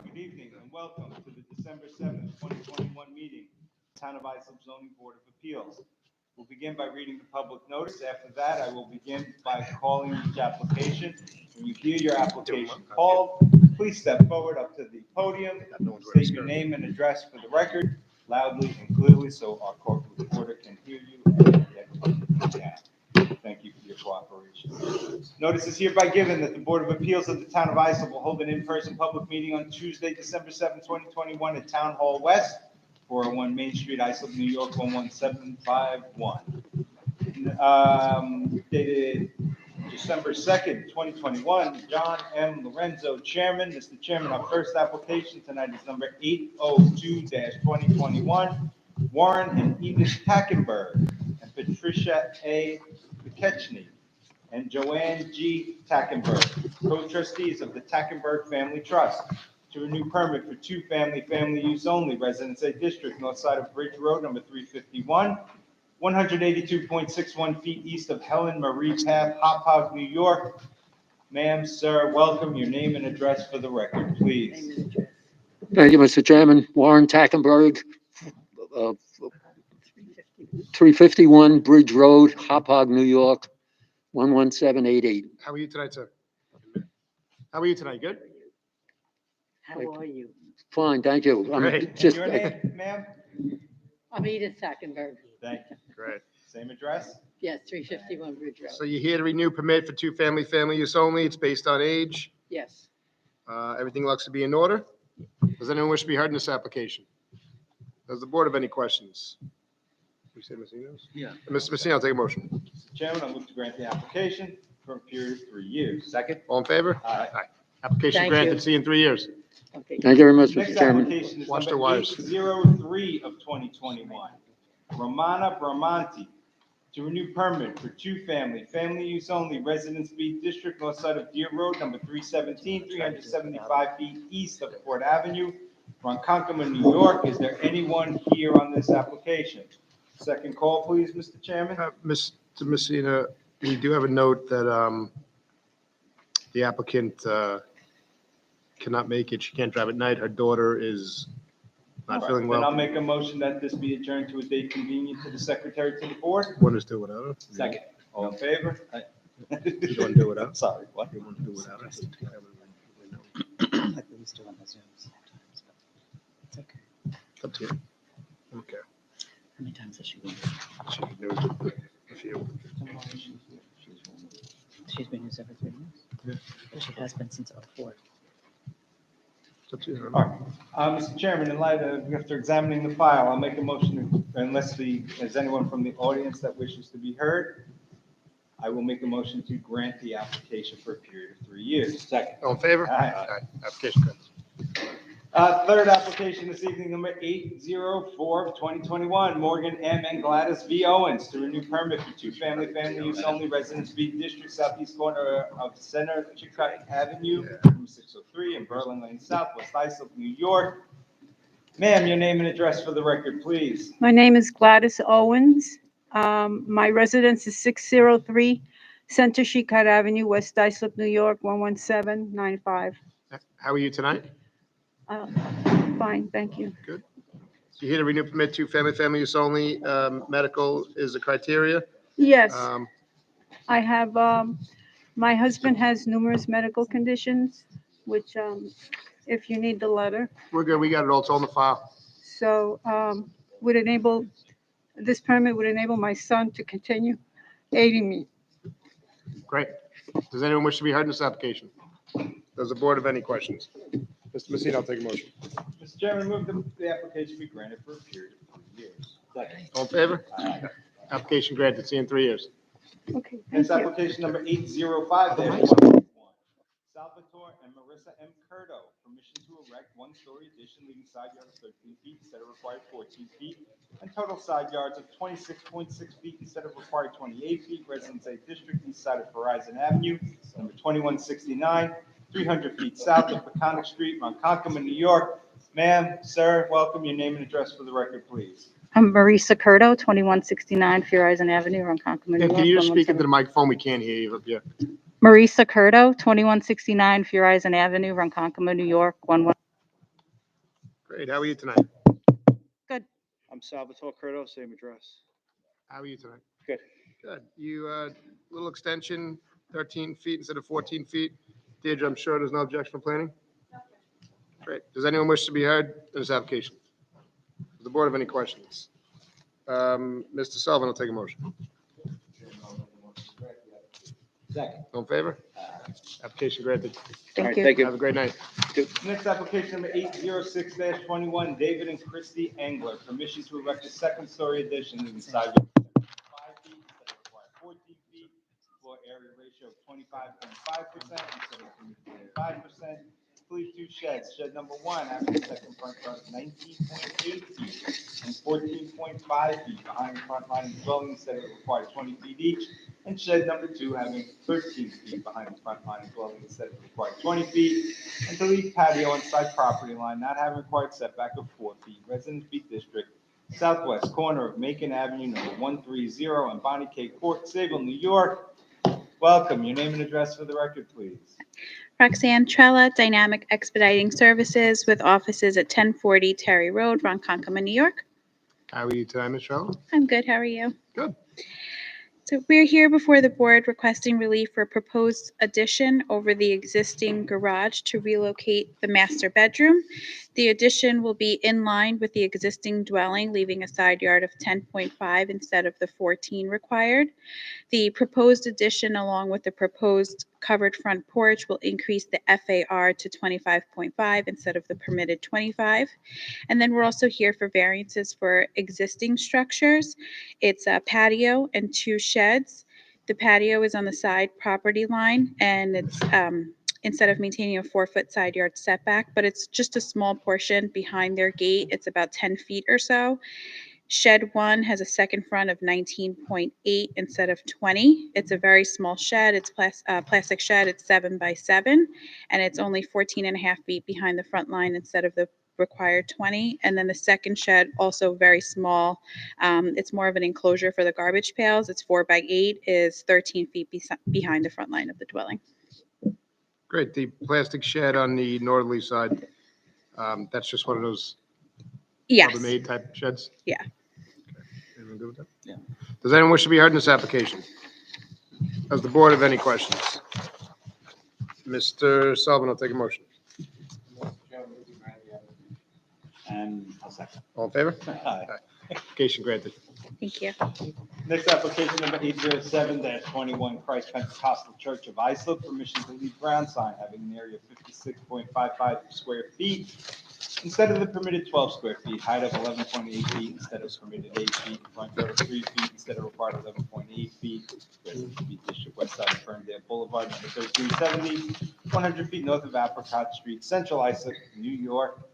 Good evening and welcome to the December 7th, 2021 meeting, Town of Islip Zoning Board of Appeals. We'll begin by reading the public notice. After that, I will begin by calling each application. When you hear your application called, please step forward up to the podium, state your name and address for the record, loudly and clearly so our court reporter can hear you and get it down. Thank you for your cooperation. Notice is hereby given that the Board of Appeals of the Town of Islip will hold an in-person public meeting on Tuesday, December 7, 2021 at Town Hall West, 401 Main Street, Islip, New York, 11751. Dated December 2nd, 2021, John M. Lorenzo, Chairman. Mr. Chairman, our first application tonight is number 802-2021. Warren and Edith Tackenberg and Patricia A. McKechnie and Joanne G. Tackenberg, co-trustees of the Tackenberg Family Trust, to renew permit for two-family, family use only, Residence A District, north side of Bridge Road, number 351, 182.61 feet east of Helen Marie Path, Hauppauge, New York. Ma'am, sir, welcome. Your name and address for the record, please. Thank you, Mr. Chairman. Warren Tackenberg, 351 Bridge Road, Hauppauge, New York, 11788. How are you tonight, sir? How are you tonight? Good? How are you? Fine, thank you. Great. Just, Your name, ma'am? I'm Edith Sackenberg. Thank you. Great. Same address? Yes, 351 Bridge Road. So you're here to renew permit for two-family, family use only. It's based on age. Yes. Everything looks to be in order. Does anyone wish to be heard in this application? Does the board have any questions? You said Messino's? Yeah. Mr. Messina, I'll take a motion. Mr. Chairman, I move to grant the application for a period of 3 years. Second? All in favor? Aye. Application Thank granted. you. See you in 3 years. Okay. thank you very much, Next Mr. Chairman. application is Watch the number wires. 803 of 2021. Romana Bramanti to renew permit for two-family, family use only, Residence B District, north side of Deer Road, number 317, 375 feet east of Fort Avenue, Ronkonkoma, New York. Is there anyone here on this application? Second call, please, Mr. Chairman. Mr. Messina, we do have a note that the applicant cannot make it. She can't drive at night. Her daughter is All not right, feeling Then I'll well. make a motion that this be adjourned to a date convenient to the secretary to the board. Want us to do it without her? Second. All in favor? You want to do it without? Sorry, what? You want to do it without her? Like we used to on the Zooms sometimes, but it's okay. It's up to you. Okay. How many times has she been? She can do it. A few. She's been here every 3 years? Yeah. But she has been since '04. It's up to you. All right. Mr. Chairman, in light of, after examining the file, I'll make a motion, unless there's anyone from the audience that wishes to be heard, I will make a motion to grant the application for a period of 3 years. Second. All in favor? Aye. Application granted. Third application this evening, number 804 of 2021, Morgan M. and Gladys V. Owens to renew permit for two-family, family use only, Residence B District, southeast corner of Center Chicot Avenue, room 603 in Berlin Lane South, West Islip, New York. Ma'am, your name and address for the record, please. My name is Gladys Owens. My residence is 603 Center Chicot Avenue, West Islip, New York, 11795. How are you tonight? Fine, thank you. You're here to renew permit two-family, family use only. Medical is the criteria. Yes, Um, I have, my husband has numerous medical conditions, which, if you need the letter, We're good. We got it all. It's on the file. so this permit would enable my son to continue aiding me. Great. Does anyone wish to be heard in this application? Does the board have any questions? Mr. Messina, I'll take a motion. Mr. Chairman, move the application be granted for a period of 3 years. Second. All in favor? Aye. Application granted. See you in 3 years. Okay, Next thank you. application number 805-121. Salvatore and Marissa M. Curto, permission to erect one-story addition leaving side yard of 13 feet instead of required 14 feet, and total side yards of 26.6 feet instead of required 28 feet. Residence A District, east side of Horizon Avenue, number 2169, 300 feet south of Peconic Street, Ronkonkoma, New York. Ma'am, sir, welcome. Your name and address for the record, please. I'm Marisa Curto, 2169 Horizon Avenue, Ronkonkoma, New Yeah, York. can you just speak into 117. the microphone? We can't hear you up here. Marisa Curto, 2169 Horizon Avenue, Ronkonkoma, New York, 11. Great. How are you tonight? I'm Salvatore Curto, same address. How are you tonight? Good. Good. You, little extension, 13 feet instead of 14 feet. Deirdre, I'm sure there's no objection from planning? Great. Does anyone wish to be heard in this application? Does the board have any questions? Mr. Sullivan will take a motion. Second. All in favor? Application granted. All Thank right, you. thank Have a you. great night. Next application number 806-21, David and Christy Engler, permission to erect a second-story addition in the side yard 5 feet instead of required 14 feet, floor area ratio of 25.5% instead of 25%. Complete 2 sheds. Shed number 1 having a second front yard of 19.8 feet and 14.5 feet behind the front line of the dwelling instead of required 20 feet each. And shed number 2 having 13 feet behind the front line of dwelling instead of required 20 feet. And to leave patio on side property line not having required setback of 4 feet. Residence B District, southwest corner of Macon Avenue, number 130 and Bonnie K Court, Sayville, New York. Welcome. Your name and address for the record, please. Roxanne Trella, Dynamic Expediting Services with offices at 1040 Terry Road, Ronkonkoma, New York. How are you tonight, Ms. Trello? I'm good. How are you? Good. So we're here before the board requesting relief for a proposed addition over the existing garage to relocate the master bedroom. The addition will be in line with the existing dwelling, leaving a side yard of 10.5 instead of the 14 required. The proposed addition, along with the proposed covered front porch, will increase the FAR to 25.5 instead of the permitted 25. And then we're also here for variances for existing structures. It's a patio and 2 sheds. The patio is on the side property line, and it's instead of maintaining a 4-foot side yard setback, but it's just a small portion behind their gate. It's about 10 feet or so. Shed 1 has a second front of 19.8 instead of 20. It's a very small shed. It's plastic shed. It's 7 by 7, and it's only 14.5 feet behind the front line instead of the required 20. And then the second shed, also very small. It's more of an enclosure for the garbage pails. It's 4 by 8, is 13 feet behind the front line of the dwelling. Great. The plastic shed on the northerly side, that's just one of those Yes. Rubbermaid type sheds? Yeah. Okay. Anyone good with that? Yeah. Does anyone wish to be heard in this application? Does the board have any questions? Mr. Sullivan will take a motion. And I'll second. All in favor? Aye. Application granted. Thank you. Next application number 807-21, Christ Pentecostal Church of Islip, permission to leave ground sign having an area of 56.55 square feet instead of the permitted 12 square feet, height of 11.8 feet instead of permitted 8 feet, front yard of 3 feet instead of required 11.8 feet. Residence B District, west side of Ferndale Boulevard, number 1370, 100 feet north of Apricot Street, Central Islip, New York.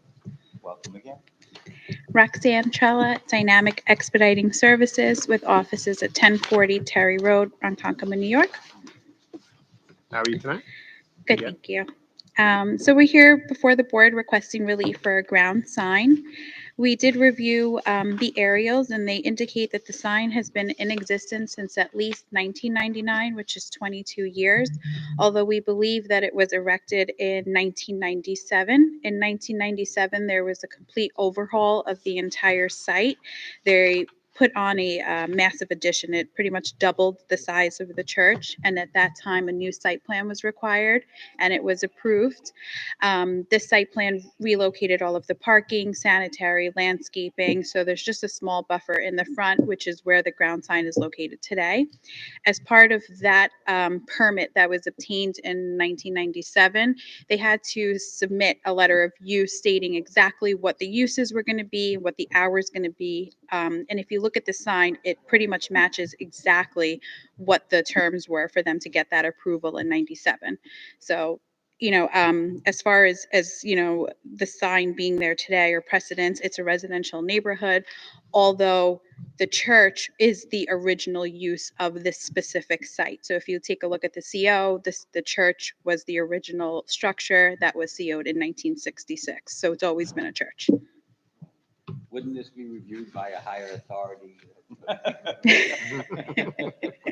Welcome again. Roxanne Trella, Dynamic Expediting Services with offices at 1040 Terry Road, Ronkonkoma, New York. How are you tonight? Good, Yeah. thank you. So we're here before the board requesting relief for a ground sign. We did review the aerials, and they indicate that the sign has been in existence since at least 1999, which is 22 years, although we believe that it was erected in 1997. In 1997, there was a complete overhaul of the entire site. They put on a massive addition. It pretty much doubled the size of the church, and at that time, a new site plan was required, and it was approved. This site plan relocated all of the parking, sanitary, landscaping, so there's just a small buffer in the front, which is where the ground sign is located today. As part of that permit that was obtained in 1997, they had to submit a letter of use stating exactly what the uses were going to be, what the hours going to be. And if you look at the sign, it pretty much matches exactly what the terms were for them to get that approval in 97. So, as far as the sign being there today or precedence, it's a residential neighborhood, although the church is the original use of this specific site. So if you take a look at the CO, the church was the original structure that was CO'd in 1966. So it's always been a church. Wouldn't this be reviewed by a higher authority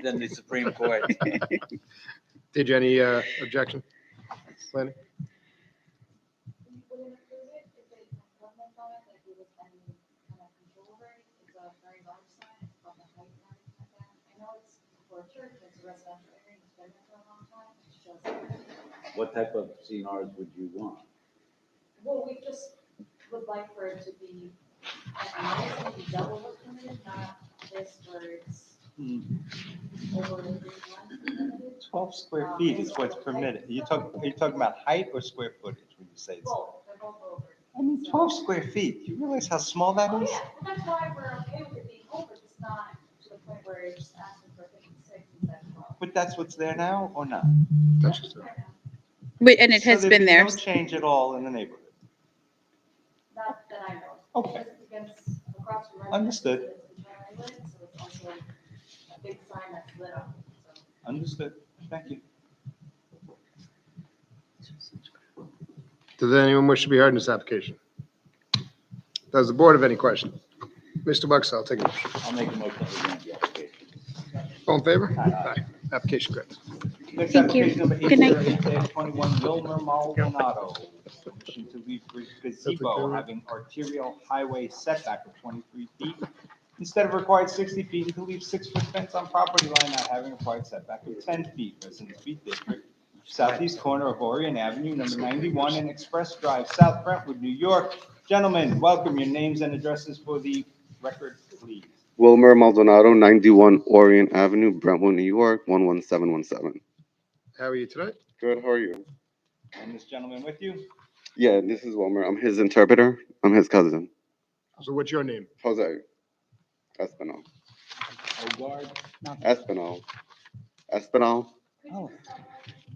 than the Supreme Court? Did you any objection? Planning? there was any kind of control over it. It's a very large sign, it's about the height and everything like that. I know it's for a church, it's a residential area, it's been there for a long time, it's just, What type of CNRs would you want? well, we just would like for it to be at nice and be double what's permitted, not this where it's over the 3 12 square feet is what's permitted. Are you talking about height or square footage when you say it's? Both, they're both over. I mean, 12 square feet. You realize how small that Oh, is? yeah, well, that's why we're okay with it being over, just not to the point where it's asking for 56 instead of 12. But that's what's there now or not? That's just it. Wait, and it So has there'd been be there. no change at all in the neighborhood. Not that I know. Okay. Just against, across from. Understood. It's internally lit, so it's also a big sign that's lit up, so. Understood. Thank you. Does anyone wish to be heard in this application? Does the board have any questions? Mr. Buxell, take a motion. I'll make a motion to grant the application. All in favor? Aye. Application granted. Next Thank you. application number Good night. 808-21, Wilmer Maldonado. Permission to leave gazebo good. having arterial highway setback of 23 feet instead of required 60 feet, and to leave 6-foot fence on property line not having required setback of 10 feet. Residence B District, southeast corner of Orion Avenue, number 91, and Express Drive, South Brentwood, New York. Gentlemen, welcome. Your names and addresses for the record, please. Wilmer Maldonado, 91 Orion Avenue, Brentwood, New York, 11717. How are you tonight? Good, how are you? And this gentleman with you? Yeah, this is Wilmer. I'm his interpreter. I'm his cousin. So what's your name? Jose Espinal. Hogard. Espinal. Espinal. Oh.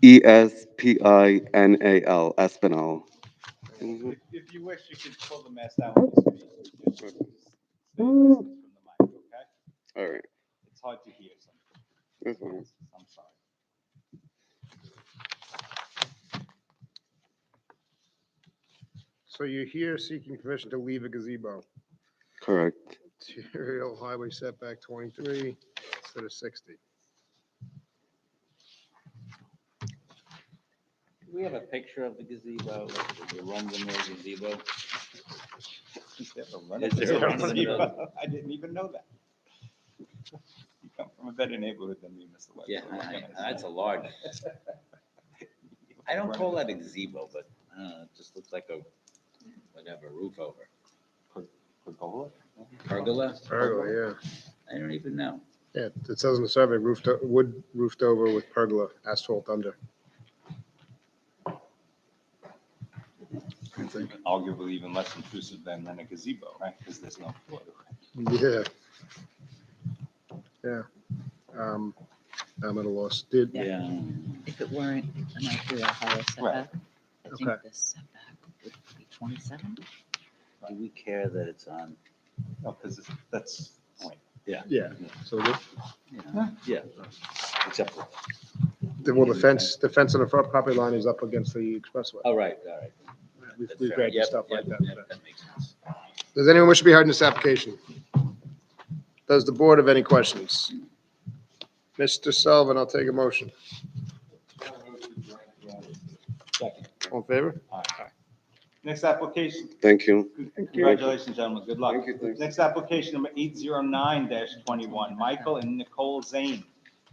Espinal. Espinal. Mhm. If you wish, you could pull the mask down when you speak. Stay distance from the mic, okay? All right. It's hard to hear sometimes. This one. I'm sorry. So you're here seeking permission to leave a gazebo. Correct. Arterial highway setback 23 instead of 60. Do we have a picture of the gazebo, the run-of-the-mill gazebo? Is there a Is there a run-of-the-mill? run-of-the-mill? I didn't even know that. You come from a better neighborhood than me, Mr. White. Yeah, so what can I that's say? a large. I don't call that a gazebo, but it just looks like a, whatever, roof over. Pergola? Pergola? Pergola, yeah. I don't even know. Yeah, it says in the survey, wood roofed over with pergola, asphalt under. Arguably even less intrusive than a gazebo, right? Because there's no floor. Yeah. Yeah. I'm at a loss. Did, Yeah. If it weren't an arterial highway setback, I think Okay. the setback would be 27. Do we care that it's on? No, because that's, yeah, so Yeah. Except for, well, the fence on the front property line is up against the expressway. all right. We've That's we've fair. granted Yep, stuff like yep, that. yep, that makes sense. Does anyone wish to be heard in this application? Does the board have any questions? Mr. Sullivan, I'll take a motion. second. All in favor? Next application. Thank you. Congratulations, gentlemen. Good luck. Thank you, thanks. Next application number 809-21, Michael and Nicole Zane.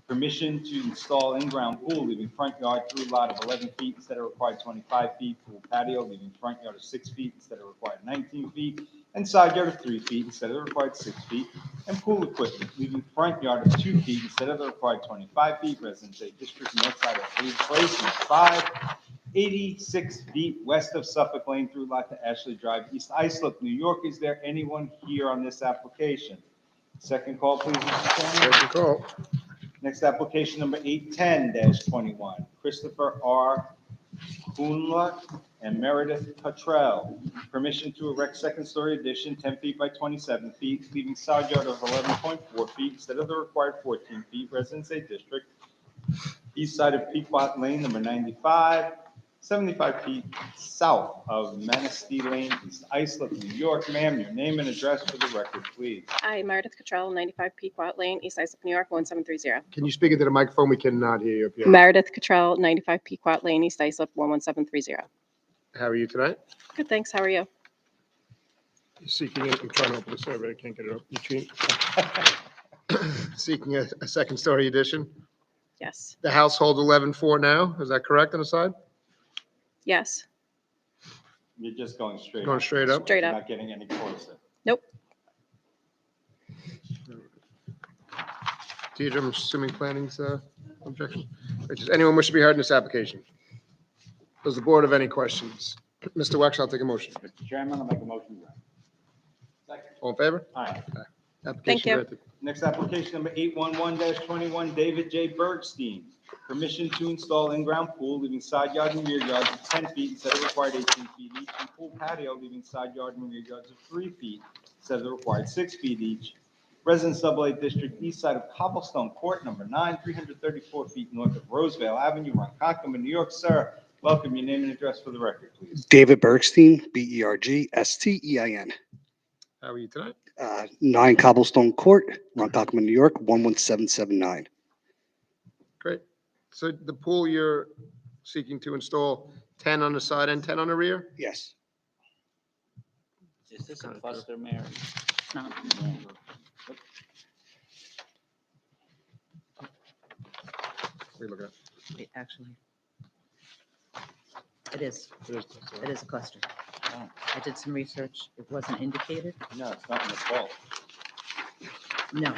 Permission to install in-ground pool, leaving front yard through lot of 11 feet instead of required 25 feet. Pool patio, leaving front yard of 6 feet instead of required 19 feet. And side yard of 3 feet instead of the required 6 feet. And pool equipment, leaving front yard of 2 feet instead of the required 25 feet. Residence A District, north side of Reed Place, Unit 5. 86 feet west of Suffolk Lane through lot to Ashley Drive, East Islip, New York. Is there anyone here on this application? Second call, please, Mr. Chairman. Second call. Next application number 810-21, Christopher R. Kuhnla and Meredith Cottrell. Permission to erect second-story addition, 10 feet by 27 feet, leaving side yard of 11.4 feet instead of the required 14 feet. Residence A District, east side of Pequot Lane, number 95, 75 feet south of Manistee Lane, East Islip, New York. Ma'am, your name and address for the record, please. Hi, Meredith Cottrell, 95 Pequot Lane, East Islip, New York, 1730. Can you speak into the microphone? We cannot hear you up here. Meredith Cottrell, 95 Pequot Lane, East Islip, 11730. How are you tonight? Good, thanks. How are you? Seeking, I'm trying to open the survey, I can't get it up. You cheat. Seeking a second story addition. Yes, The household 11.4 now, is that correct on the side? yes. You're just going straight up. Going straight up? Straight You're up. not getting any closer. Nope. Deidre, I'm assuming planning's objection. Does anyone wish to be heard in this application? Does the board have any questions? Mr. Wex, I'll take a motion. Mr. Chairman, I'll make a motion. All in favor? Aye. Application you. granted. Next application number 811-21, David J. Bergstein. Permission to install in-ground pool leaving side yard and rear yards of 10 feet instead of required 18 feet each, and pool patio leaving side yard and rear yards of 3 feet instead of the required 6 feet each. Residence AA District, east side of Cobblestone Court, number 9, 334 feet north of Roseville Avenue, Ronkonkoma, New York. Sir, welcome. Your name and address for the record, please. David Bergstein, Bergstein. How are you tonight? 9 Cobblestone Court, Ronkonkoma, New York, 11779. Great. So the pool you're seeking to install 10 on the side and 10 on the rear? Yes. Is this a cluster, Mary? It's not. What are you looking at? Wait, actually. It is. It is a cluster. I did some research. It wasn't indicated. No, it's not in the fault. No.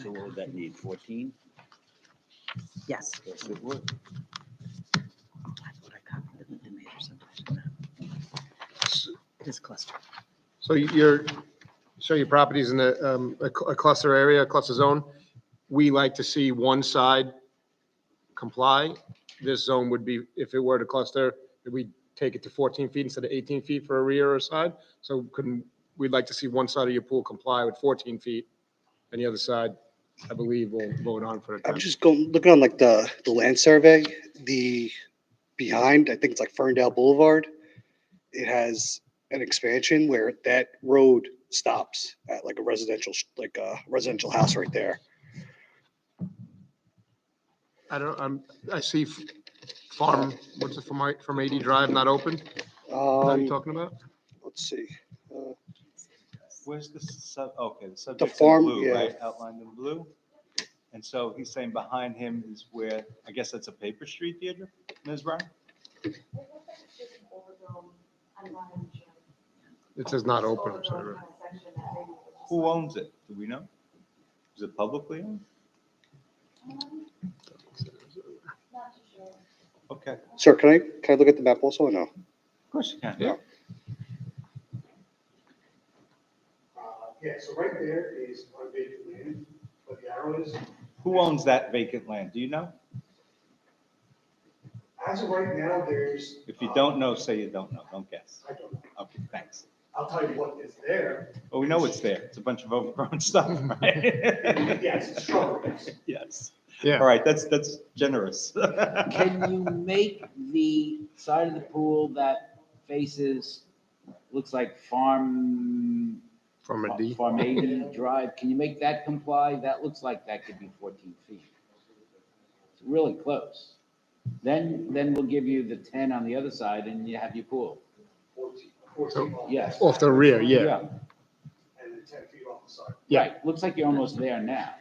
So what would that need, 14? Yes. Yes, it would. That's what I copied in the major subdivision map. It is a cluster. So your property's in a cluster area, a cluster zone. We like to see one side comply. This zone would be, if it were to cluster, we'd take it to 14 feet instead of 18 feet for a rear or side. So we'd like to see one side of your pool comply with 14 feet, and the other side, I believe, will vote on for the I'm 10. just looking on like the land survey, behind, I think it's like Ferndale Boulevard. It has an expansion where that road stops at like a residential house right there. I see farm, what's it, from 80 Drive not open? Is that what you're talking about? Let's see. Where's the okay, the subject's farm, in blue, yeah. right? Outlined in blue. And so he's saying behind him is where, I guess that's a paper street, Deirdre, Ms. Brown? It says not open. I'm sorry. Who owns it? Do we know? Is it publicly owned? Okay, of Sir, can I look at the map also or no? course you can. Yeah. Yeah, so right there is our vacant land, but the arrow is, Who owns that vacant land? Do you know? as of right now, there's. If you don't know, say you don't know. Don't guess. I don't know. Okay, thanks. I'll tell you what is there. Well, we know it's there. It's a bunch of overgrown stuff, right? Yes, it's shrubberies. Yes. Yeah. All right, that's generous. Can you make the side of the pool that faces, looks like Farm 80 Drive, can you make that comply? That looks like that could be 14 feet. It's really close. Then we'll give you the 10 on the other side and you have your pool. 14 Yes. Off the rear, yeah. And then 10 feet off the side. Yeah. Right, looks like you're almost there now.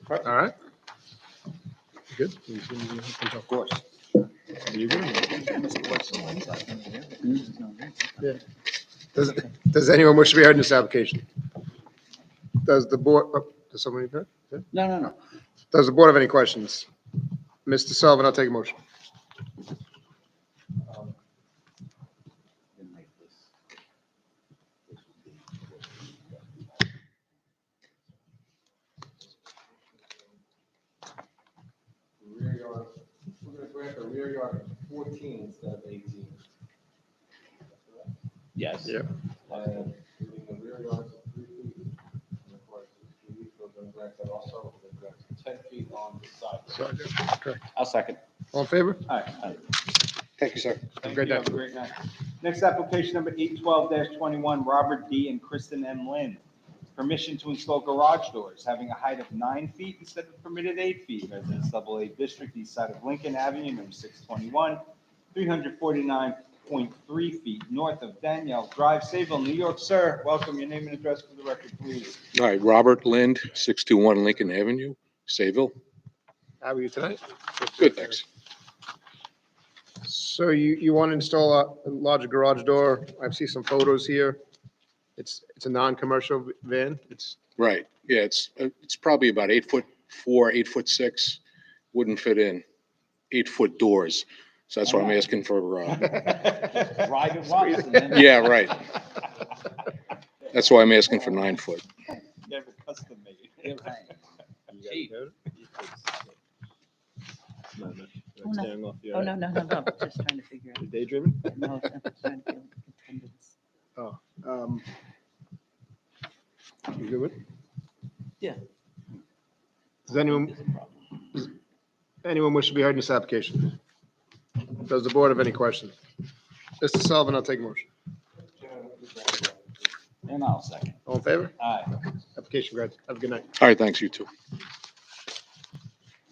All right. Good. Of course. You good? Yeah. Does anyone wish to be heard in this application? Does the board, does somebody heard? Yeah. No. Does the board have any questions? Mr. Sullivan, I'll take a motion. Rear yard, we're gonna grant the rear yard 14 instead of 18. Yes. Yeah. And leaving the rear yards of 3 feet. And of course, 3 feet, we're gonna grant that also, we're gonna grant 10 feet on the side. Correct. I'll second. All in favor? All right. Thank you, sir. Thank Great you. day. Have a great night. Next application number 812-21, Robert D. and Kristen M. Lynn. Permission to install garage doors having a height of 9 feet instead of permitted 8 feet. Residence AA District, east side of Lincoln Avenue, number 621. 349.3 feet north of Danielle Drive, Sayville, New York. Sir, welcome. Your name and address for the record, please. All right, Robert Lind, 621 Lincoln Avenue, Sayville. How are you tonight? Good, thanks. So you want to install a larger garage door? I've seen some photos here. It's a non-commercial van. It's Right, yeah, it's probably about 8'4", 8'6", wouldn't fit in, 8-foot doors. So that's why I'm asking for, Drive it once and then. yeah, right. That's why I'm asking for 9 foot. You have a custom made. Cheap. No, Oh, no. tearing off the- Oh, no, just trying to figure You daydreaming? out. No, I'm trying to feel attendance. Oh, you good with? Yeah. Does anyone wish to be heard in this application? Does the board have any questions? Mr. Sullivan, I'll take a motion. And I'll second. All in favor? Aye. Application granted. Have a good night. All right, thanks, you too.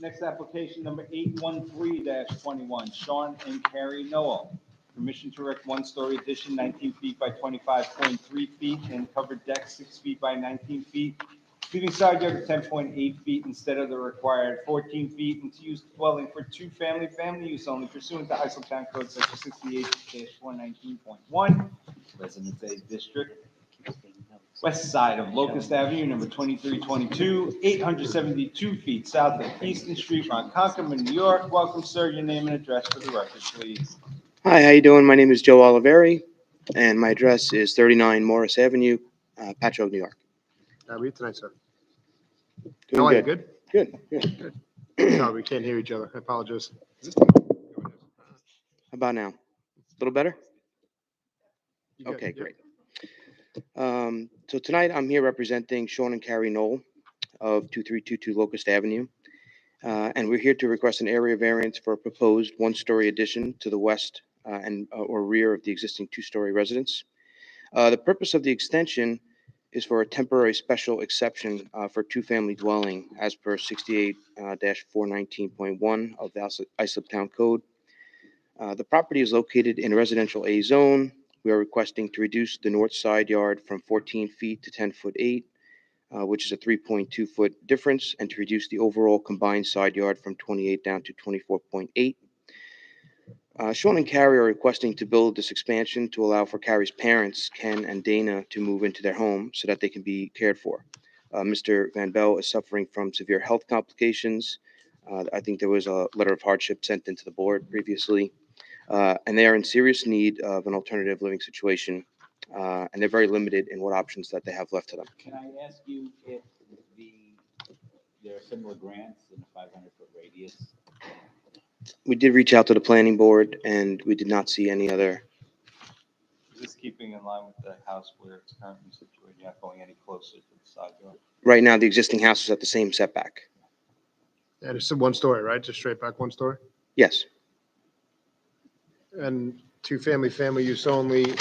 Next application, number 813-21, Sean and Carrie Noel. Permission to erect one-story addition, 19 feet by 25.3 feet, and covered deck, 6 feet by 19 feet, leaving side yard of 10.8 feet instead of the required 14 feet, and to use the dwelling for two-family, family use only pursuant to Islip Town Code Section 68-419.1, Residence A District, west side of Locust Avenue, number 2322, 872 feet south of Easton Street, Ronkonkoma, New York. Welcome, sir. Your name and address for the record, please. Hi, how you doing? My name is Joe Oliveri, and my address is 39 Morris Avenue, Patchogue, New York. How are you tonight, sir? Doing How are you? good. Good? Good. Sorry, we can't hear each other. I apologize. How about now? A little better? You good? Okay, Yep. great. So tonight I'm here representing Sean and Carrie Knoll of 2322 Locust Avenue. And we're here to request an area variance for a proposed one-story addition to the west or rear of the existing two-story residence. The purpose of the extension is for a temporary special exception for two-family dwelling as per 68-419.1 of the Islip Town Code. The property is located in a residential A zone. We are requesting to reduce the north side yard from 14 feet to 10'8", which is a 3.2 foot difference, and to reduce the overall combined side yard from 28 down to 24.8. Sean and Carrie are requesting to build this expansion to allow for Carrie's parents, Ken and Dana, to move into their home so that they can be cared for. Mr. Van Bell is suffering from severe health complications. I think there was a letter of hardship sent into the board previously. And they are in serious need of an alternative living situation. And they're very limited in what options that they have left to them. Can I ask you if there are similar grants in the 500-foot radius? We did reach out to the planning board and we did not see any other. Is this keeping in line with the house where it's currently situated? You're not going any closer to the side yard? Right now, the existing house is at the same setback. And it's a one story, right? Just straight back one story? Yes. And two-family, family use only,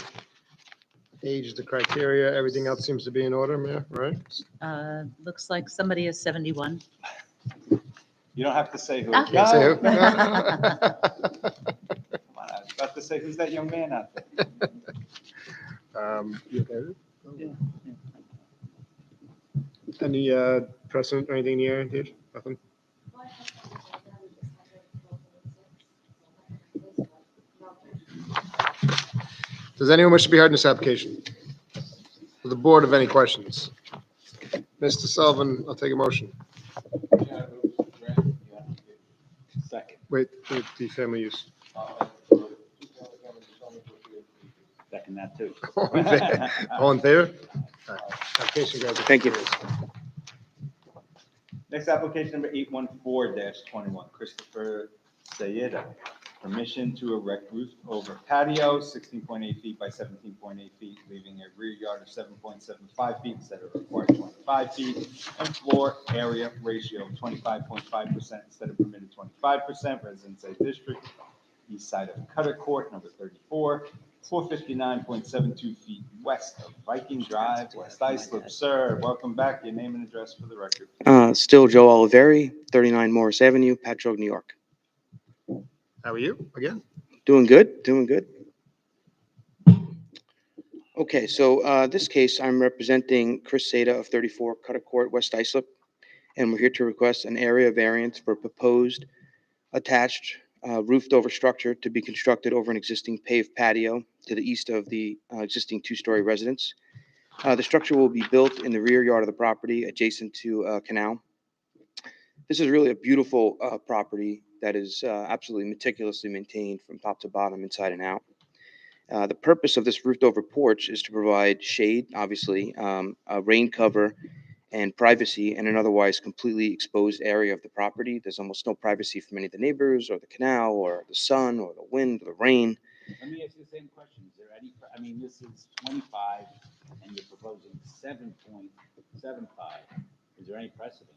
age is the criteria, everything else seems to be in order, Mayor, right? Looks like somebody is 71. You don't have to say who. Ah. Can't say who. Come on, I was about to say, who's that young man out there? You okay with it? Yeah. Any precedent or anything in the area, Dave? Nothing? Does anyone wish to be heard in this application? Does the board have any questions? Mr. Sullivan, I'll take a motion. Second. Wait, the family use. Second that too. All in favor? All in favor? All right. Application granted. Thank you. Next application, number 814-21, Christopher Sayeda. Permission to erect roof over patio, 16.8 feet by 17.8 feet, leaving a rear yard of 7.75 feet instead of required 25 feet, and floor area ratio of 25.5% instead of permitted 25%, Residence A District, east side of Cutter Court, number 34, 459.72 feet west of Viking Drive, West Islip. Sir, welcome back. Your name and address for the record. Still Joe Oliveri, 39 Morris Avenue, Patchogue, New York. How are you again? Doing good, doing good. Okay, so this case, I'm representing Chris Seda of 34 Cutter Court, West Islip, and we're here to request an area variance for proposed attached roofed-over structure to be constructed over an existing paved patio to the east of the existing two-story residence. The structure will be built in the rear yard of the property adjacent to a canal. This is really a beautiful property that is absolutely meticulously maintained from top to bottom, inside and out. The purpose of this roofed-over porch is to provide shade, obviously, a rain cover, and privacy in an otherwise completely exposed area of the property. There's almost no privacy from any of the neighbors, or the canal, or the sun, or the wind, or the rain. Let me ask you the same question. Is there any, I mean, this is 25 and you're proposing 7.75. Is there any precedent?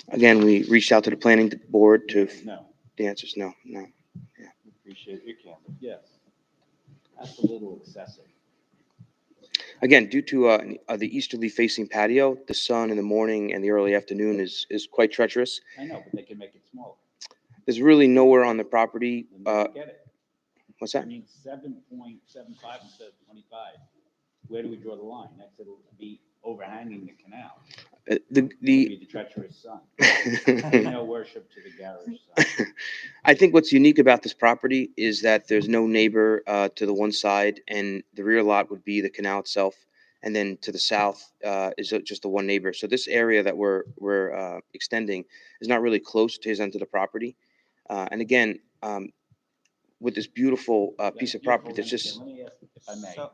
Again, we reached out to the planning board to, No. the answer is no. Appreciate your candor. Yes. That's a little excessive. Again, due to the easterly facing patio, the sun in the morning and the early afternoon is quite treacherous. I know, but they can make it smaller. There's really nowhere on the property. Get it. What's that? I mean, 7.75 instead of 25. Where do we draw the line? Next, it'll be overhanging the canal. It'll be the treacherous sun. No worship to the garish sun. I think what's unique about this property is that there's no neighbor to the one side, and the rear lot would be the canal itself, and then to the south is just the one neighbor. So this area that we're extending is not really close to his end of the property. And again, with this beautiful piece of property that's just. Let me ask if I may. So-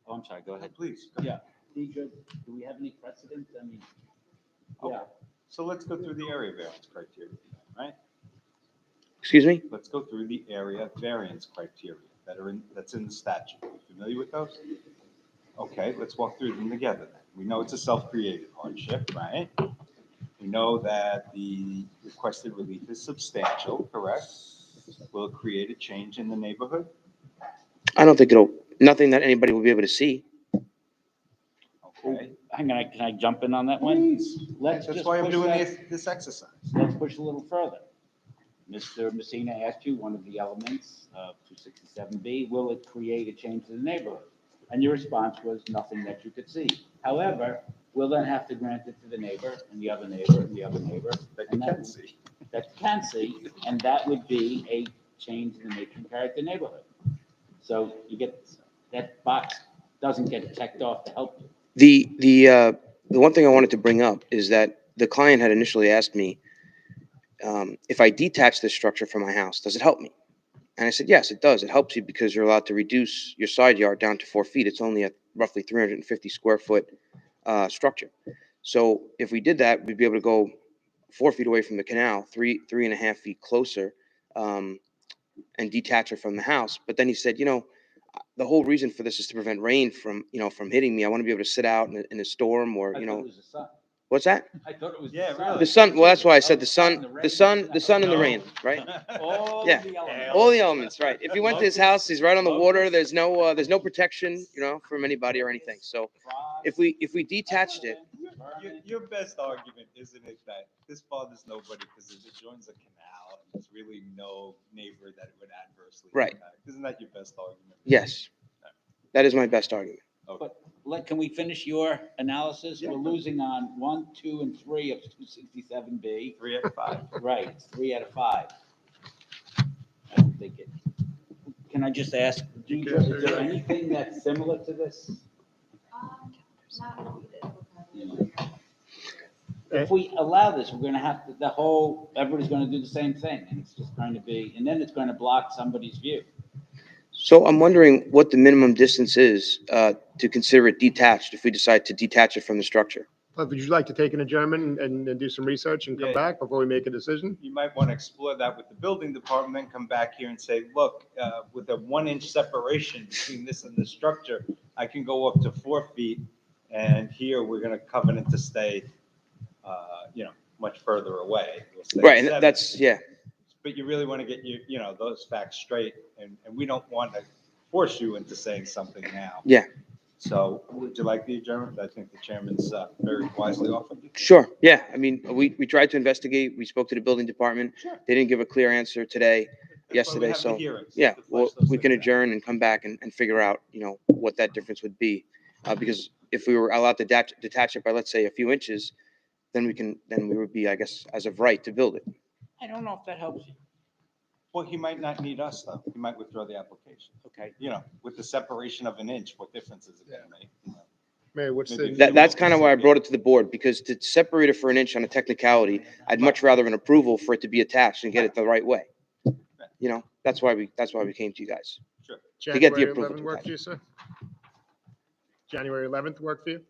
Oh, I'm sorry, go ahead. Please. Yeah. Deidre, do we have any precedent? I mean, Okay. So let's go through the area variance criteria, right? Excuse me? Let's go through the area variance criteria that's in the statute. Familiar with those? Okay, let's walk through them together then. We know it's a self-created hardship, right? We know that the requested relief is substantial, correct? Will it create a change in the neighborhood? I don't think nothing that anybody will be able to see. Okay. Can I jump in on that one? Please. Let's That's just why I'm push doing that- this exercise. Let's push a little further. Mr. Messina asked you one of the elements of 267B, will it create a change in the neighborhood? And your response was nothing that you could see. However, we'll then have to grant it to the neighbor and the other neighbor and the other neighbor. That you can see. That you can see, and that would be a change in the nature and character of the neighborhood. So you get, that box doesn't get checked off to help you. The one thing I wanted to bring up is that the client had initially asked me if I detach this structure from my house, does it help me? And I said, yes, it does. It helps you because you're allowed to reduce your side yard down to 4 feet. It's only a roughly 350 square foot structure. So if we did that, we'd be able to go 4 feet away from the canal, 3.5 feet closer, and detach it from the house. But then he said, the whole reason for this is to prevent rain from hitting me. I want to be able to sit out in a storm or, I thought it was the sun. What's that? I thought it was Yeah, the sun. really. The sun. Well, that's why I said the sun and the rain, right? All Yeah. the elements. All the elements, right? If you went to his house, he's right on the water. There's no protection, from anybody or anything. So if we detached it, Your best argument, isn't it, that this bothers nobody because it joins a canal and there's really no neighbor that it would adversely Right. impact? Isn't that your best argument? yes, that is my best argument. Okay. But can we finish your analysis? Yeah. We're losing on 1, 2, and 3 of 267B. 3 out of 5. Right, it's 3 out of 5. I don't think it. Can I just ask, Deidre, is there anything that's similar to this? Not what we did. If we allow this, we're gonna have to, everybody's gonna do the same thing, and it's just going to be, and then it's gonna block somebody's view. So I'm wondering what the minimum distance is to consider it detached if we decide to detach it from the structure. Would you like to take an adjournment and do some research and come Yeah. back before we make a decision? You might want to explore that with the building department, then come back here and say, look, with a 1-inch separation between this and the structure, I can go up to 4 feet. And here we're going to covenant to stay, much further away. We'll stay Right, at and 7. that's, yeah. But you really want to get those facts straight, and we don't want to force you into saying something now. Yeah. So would you like the adjournment? I think the chairman's very wisely offered you. Sure, yeah. I mean, we tried to investigate. We spoke to the building department. Sure. They didn't give a clear answer today. yesterday, have the so, hearings, yeah, to flesh well, those we can things out. adjourn and come back and figure out, what that difference would be. Because if we were allowed to detach it by, let's say, a few inches, then we would be, I guess, as of right to build it. I don't know if that helps you. Well, he might not need us, though. He might withdraw the application. Okay. With the separation of an inch, what difference is it gonna make? Mayor, what's Maybe the, a few That's inches kind of why I would be- brought it to the board, because to separate it for an inch on a technicality, I'd much rather an approval for it to be attached and get it the right way. That's why we came to you guys. Sure. To get the January approval 11th to work attach. for you, sir? January 11th work for you?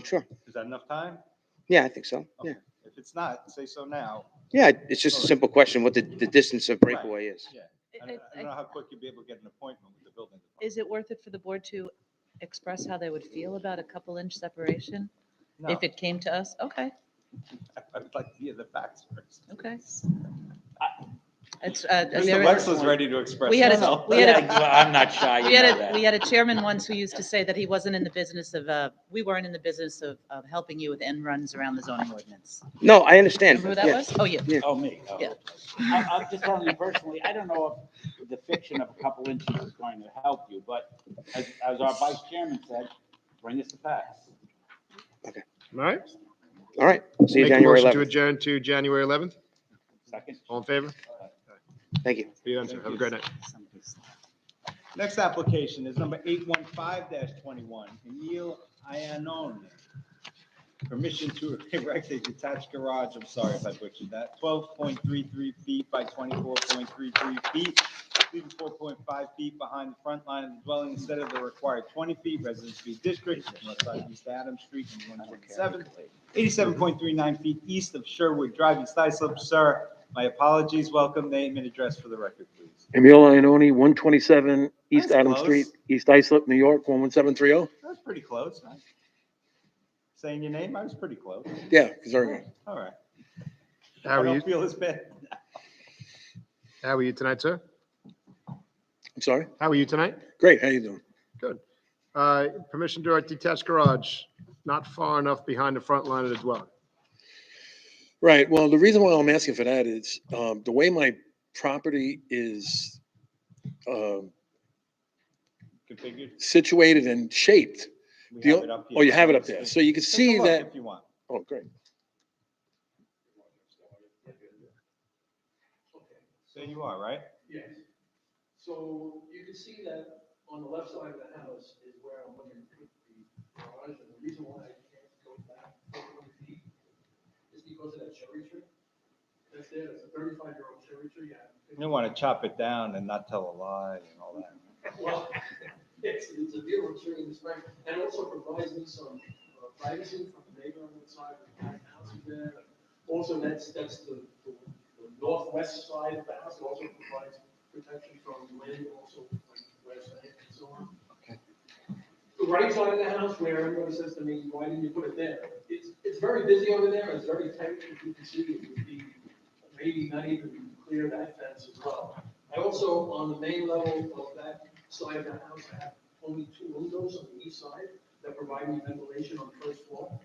Sure. Is that enough time? Yeah, I think so. Yeah. If it's not, say so now. Yeah, it's just a simple question, what the distance of breakaway is. Yeah. I don't know how quick you'll be able to get an appointment with the building department. Is it worth it for the board to express how they would feel about a couple inch separation? No. If it came to us? Okay, I would like to hear the facts first. okay. Mr. Wexler's ready to express We had himself. I'm not shy, you know that. We had a chairman once who used to say that he wasn't in the business of, we weren't in the business of helping you with end runs around the zoning ordinance. No, I understand. Remember who that Yeah. was? Oh, you. Oh, me. Oh. Yeah. I'm just telling you personally, I don't know if the fiction of a couple inches is going to help you, but as our vice chairman said, bring us the facts. All right. All right, see you Make a January motion to 11th. adjourn to January 11th. Second. All in favor? Thank you. Be done, sir. Have a great night. Next application is number 815-21, Emil Iannone. Permission to erect a detached garage, I'm sorry if I butchered that, 12.33 feet by 24.33 feet, leaving 4.5 feet behind the front line of the dwelling instead of the required 20 feet, Residence B District, North side of East Adams Street, and 117, 87.39 feet east of Sherwood Drive, East Islip. Sir, my apologies, welcome, name and address for the record, please. Emil Iannone, 127 East That's Adams close. Street, East Islip, New York, 11730. That's pretty close, right? Saying your name, I was pretty close. Yeah, very good. All right. How I are you? don't feel as bad. How are you tonight, sir? I'm sorry? How are you tonight? Great, how you doing? Good. Permission to erect detached garage, not far enough behind the front line of the dwelling. Right, well, the reason why I'm asking for that is, the way my property is Configured. situated and shaped. We have it up here. Oh, you have it up there, so you can Take a see look that. If you want. Oh, great. There you are, right? Yes. So you can see that on the left side of the house is where I'm looking to put the garage, and the reason why I can't go back 40 feet is because of that cherry tree. That's there, that's a 35-year-old cherry tree. You don't want to chop it down and not tell a lie and all that. Well, it's a beautiful tree in the spring, and also provides me some privacy from the neighbor on the side of the house there. Also, that's the northwest side of the house. It also provides protection from wind, also like west and so on. Okay. The right side of the house, where everybody says to me, why didn't you put it there? It's very busy over there. It's very tight. As you can see, it would be maybe not even clear that fence as well. I also, on the main level of that side of the house, I have only 2 windows on the east side that provide me ventilation on the first floor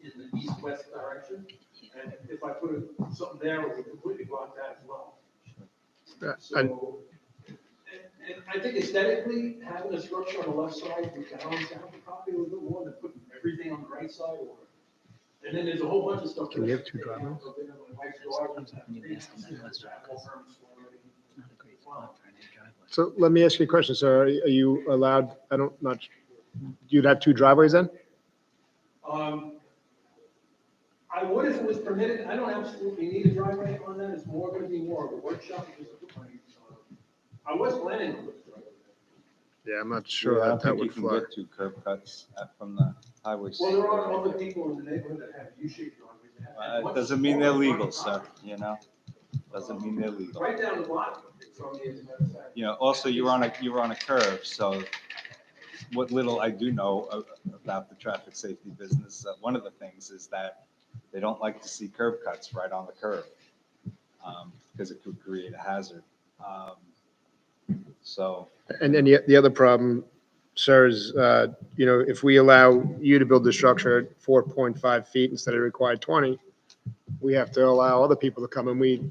in the east-west direction. And if I put something there, it would completely block that as well. So, and I think aesthetically, having a structure on the left side would balance out the property a little bit more than putting everything on the right side. And then there's a whole bunch of stuff. Can you have 2 driveways? So let me ask you a question, sir. Are you allowed, you'd have 2 driveways then? I would if it was permitted. I don't absolutely need a driveway on that. It's more going to be more of a workshop. I was planning on it. Yeah, I'm not Yeah, sure I don't that think you would can fly. get 2 curb cuts from the highway. Well, there are other people in the neighborhood that have U-shaped driveways. It doesn't mean they're legal, sir, Doesn't mean they're legal. Right down the block from me, as a matter of fact. Also, you're on a curve, so what little I do know about the traffic safety business, one of the things is that they don't like to see curb cuts right on the curve, because it could create a hazard. So. And then the other problem, sir, is, if we allow you to build the structure at 4.5 feet instead of required 20, we have to allow other people to come, and we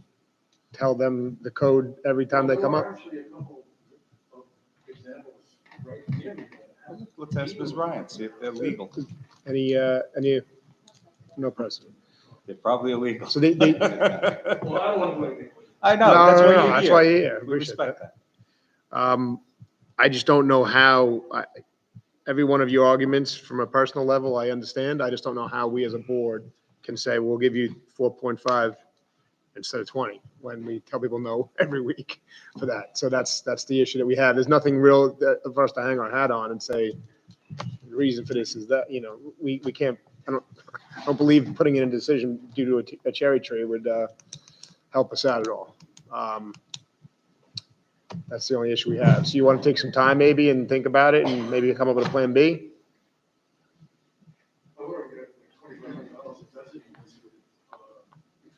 tell them the code every time they come up? Actually, a couple of examples right here. Let's ask Ms. Ryan, see if they're legal. Any, no precedent. They're probably illegal. So they, Well, I don't want to wait. I know, No, that's no, why no, you're that's here. why you're here. We Appreciate respect that. I just don't know how, every one of your arguments from a personal level, I understand. I just don't know how we as a board can say, we'll give you 4.5 instead of 20, when we tell people no every week for that. So that's the issue that we have. There's nothing real for us to hang our hat on and say, the reason for this is that, you know, we can't, I don't believe putting in a decision due to a cherry tree would help us out at all. That's the only issue we have. So you want to take some time maybe and think about it and maybe come up with a plan B?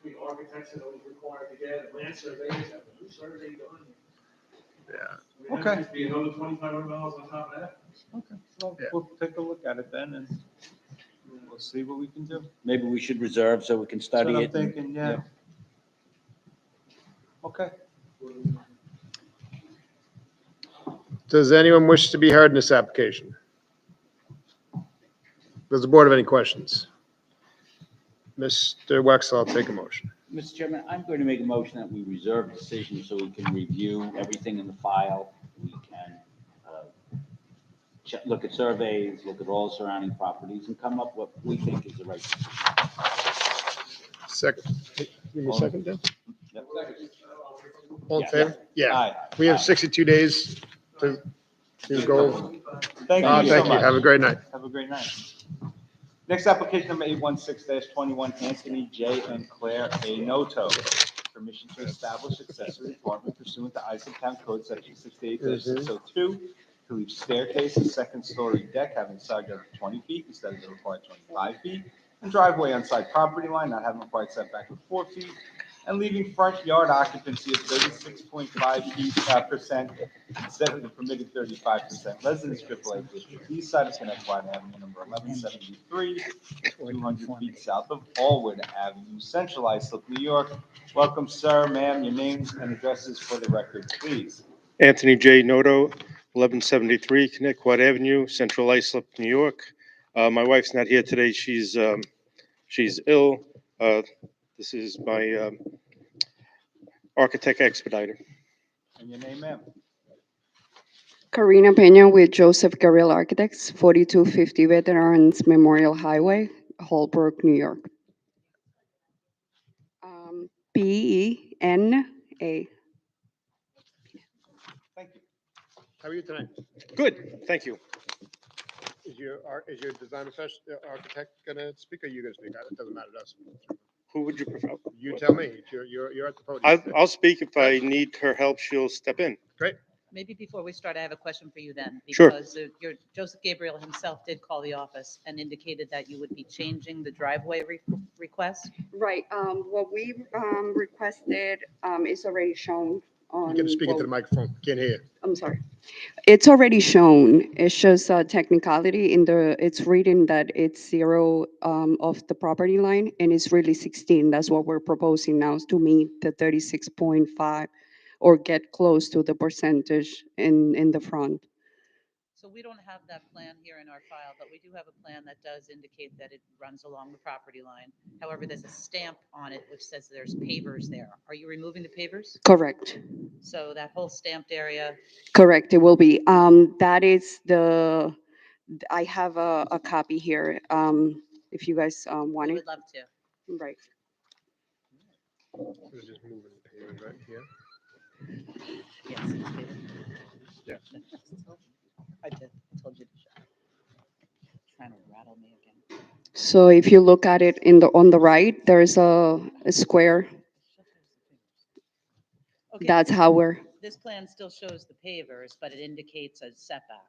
Between architects and those required to get land surveys, have a new survey done. Yeah. Okay. It'd be another $2,500 on top of that. Okay, well, we'll take a look at it then and we'll see what we can do. Maybe we should reserve so we can That's study what I'm it. thinking, yeah. Okay. Does anyone wish to be heard in this application? Does the board have any questions? Mr. Wexler, I'll take a motion. Mr. Chairman, I'm going to make a motion that we reserve decision so we can review everything in the file. We can look at surveys, look at all surrounding properties, and come up with what we think is the right decision. Second. Give me a second, Dan. Yep. All in Yeah. favor? Yeah. Aye. We have 62 days to go. Thank you so Thank you. much. Have a great night. Have a great night. Next application number 816-21, Anthony J. and Claire A. Noto. Permission to establish accessory apartment pursuant to Islip Town Code Section 68-602 to leave staircase and second-story deck having side yard of 20 feet instead of the required 25 feet, and driveway on side property line not having required setback of 4 feet, and leaving front yard occupancy of 36.5% instead of the permitted 35%. Residence AAA District, east side of Connecticut Avenue, number 1173, 200 feet south of Allwood Avenue, Central Islip, New York. Welcome, sir, ma'am. Your names and addresses for the record, please. Anthony J. Noto, 1173 Connecticut Avenue, Central Islip, New York. My wife's not here today. She's ill. This is my architect expediter. And your name, ma'am? Karina Pena with Joseph Garrell Architects, 4250 Veterans Memorial Highway, Holbrook, New York. Pena. Thank you. How are you tonight? Good, thank you. Is your design architect gonna speak or you gonna speak? It doesn't matter to us. Who would you prefer? You tell me. You're at the podium. I'll speak. If I need her help, she'll step in. Great. Maybe before we start, I have a question for you then. Sure. Because your Joseph Gabriel himself did call the office and indicated that you would be changing the driveway request. Right, what we requested is already shown on. You can speak into the microphone. Can't hear you. I'm sorry. It's already shown. It's just a technicality it's reading that it's 0 of the property line and it's really 16. That's what we're proposing now is to meet the 36.5 or get close to the percentage in the front. So we don't have that plan here in our file, but we do have a plan that does indicate that it runs along the property line. However, there's a stamp on it which says there's pavers there. Are you removing the pavers? Correct. So that whole stamped area. Correct, it will be. That is I have a copy here, if you guys want We it. would love to. Right. We're just moving the pavers right here. Yes. Yeah. I did. I told you to shut up. Trying to rattle me again. So if you look at it on the right, there's a square. Okay, That's how we're, This plan still shows the pavers, but it indicates a setback.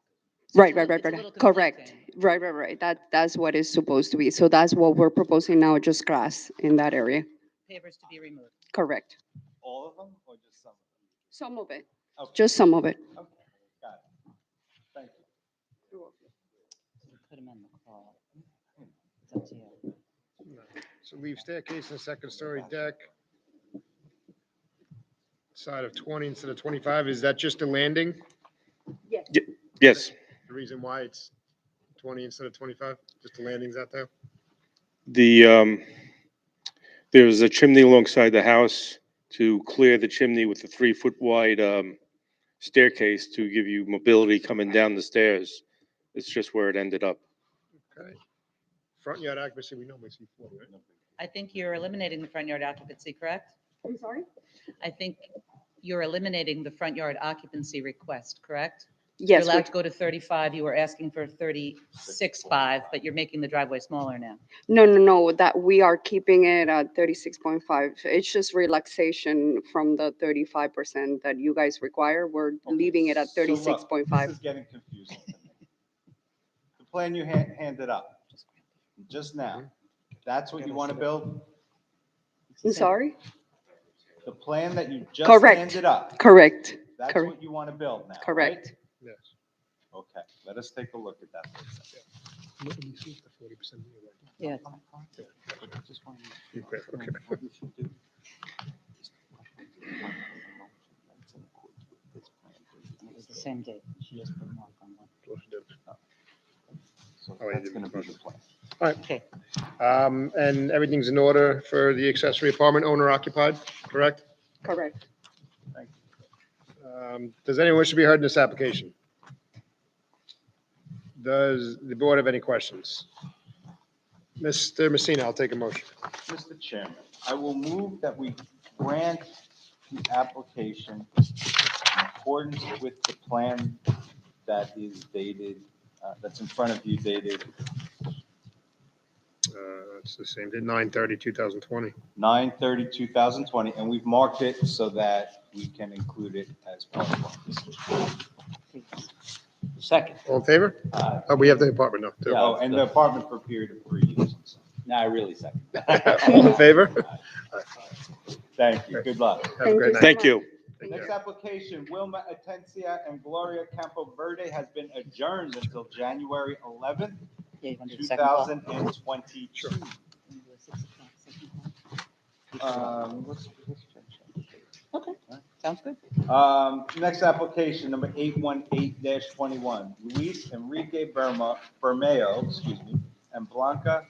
right. It's a little Correct. Right. That's what it's supposed to be. So that's what we're proposing now, just grass in that area. Pavers to be removed. Correct. All of them or just some of them? Some of it. Okay. Just some of it. Okay, got it. Thank you. Put them in the call. It's up to you. So leave staircase and second story deck. side of 20 instead of 25, is that just a landing? Yes, The reason why it's 20 instead of 25, just the landings out there? there's a chimney alongside the house to clear the chimney with a 3-foot wide staircase to give you mobility coming down the stairs. It's just where it ended up. Okay. Front yard occupancy, we normally see 4, right? I think you're eliminating the front yard occupancy, correct? I'm sorry? I think you're eliminating the front yard occupancy request, correct? Yes, You're allowed we're- to go to 35, you were asking for 36.5, but you're making the driveway smaller now. No, that we are keeping it at 36.5. It's just relaxation from the 35% that you guys require. We're leaving it at So look, 36.5. This is getting confusing to me. The plan you handed up just now, that's what you want to build? I'm sorry? The plan that you just Correct. handed up? Correct. That's Correct. what you want to build now, right? Correct. Yes. Okay, let us take a look at that for a second. Yeah. Okay. It was the same date. She just put a mark on one. So Oh, yeah, that's going to be the plan. All right. Okay. And everything's in order for the accessory apartment owner occupied, correct? Correct. Thank you. Does anyone wish to be heard in this application? Does the board have any questions? Mr. Messina, I'll take a motion. Mr. Chairman, I will move that we grant the application in accordance with the plan that is dated, that's in front of you dated It's the same, 9/30/2020. 9/30/2020, and we've marked it so that we can include it as part of our decision. Second. All in favor? Oh, we have the apartment now, too. Yeah. Oh, and the apartment for a period of 3 years. No, I really second. All in favor? Thank you, good luck. Have a great night. Thank you. Next application, Wilma Atencia and Gloria Campo Verde has been adjourned until January 11th, Yeah, you want to do the second call? 2022. Okay, sounds good. Next application, number 818-21, Luis Enrique Bermeo, and Blanca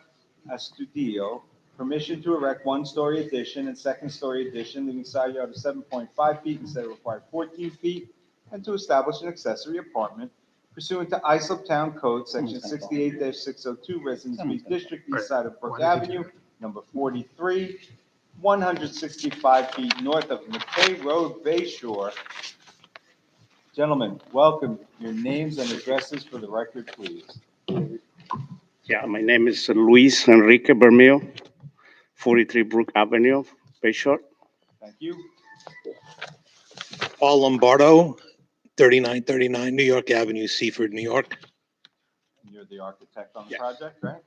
Astudillo, permission to erect one-story addition and second-story addition, leaving side yard of 7.5 feet instead of required 14 feet, and to establish an accessory apartment pursuant to Islip Town Code, section 68-602, Residence B District, east side of Brook Avenue, number 43, 165 feet north of McKay Road, Bay Shore. Gentlemen, welcome. Your names and addresses for the record, please. Yeah, my name is Luis Enrique Bermeo, 43 Brook Avenue, Bayshore. Thank you. Paul Lombardo, 3939 New York Avenue, Seaford, New York. You're the architect on the project, right?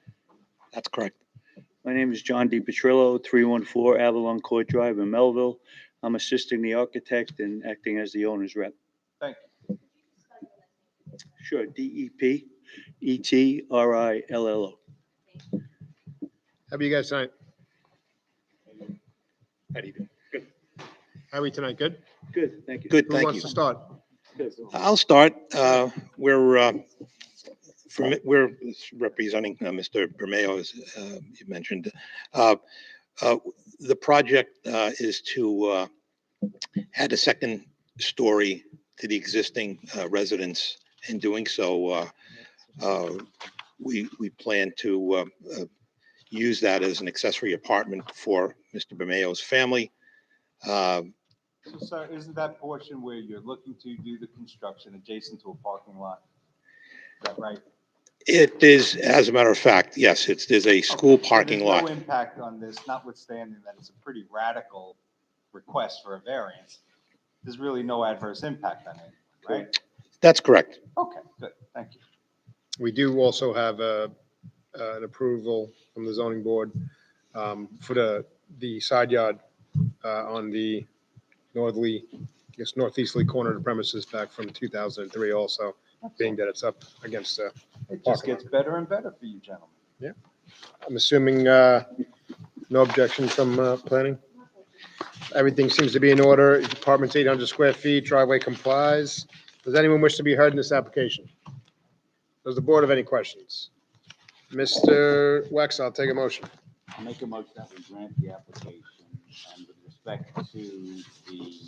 That's correct. My name is John DiPetrillo, 314 Avalon Court Drive in Melville. I'm assisting the architect and acting as the owner's rep. Thank you. Sure, DEPETRILLO. How are you guys tonight? How do you do? Good. How are we tonight? Good? Good, thank you. Good, Who thank wants you. to start? I'll start. We're representing Mr. Bermeo, as you mentioned. The project is to add a second story to the existing residence. In doing so, we plan to use that as an accessory apartment for Mr. Bermeo's family. So, sir, isn't that portion where you're looking to do the construction adjacent to a parking lot? Is that right? It is, as a matter of fact, yes, there's a school Okay, so parking there's lot. no impact on this, notwithstanding that it's a pretty radical request for a variance. There's really no adverse impact on it, right? That's correct. Okay, good, thank you. We do also have an approval from the zoning board for the side yard on the northeasterly corner of the premises back from 2003 also, being that it's up against the It just parking gets lot. better and better for you gentlemen. Yeah. I'm assuming no objection from planning? Everything seems to be in order. Apartment's 800 square feet, driveway complies. Does anyone wish to be heard in this application? Does the board have any questions? Mr. Wex, I'll take a motion. I'll make a motion that we grant the application and with respect to the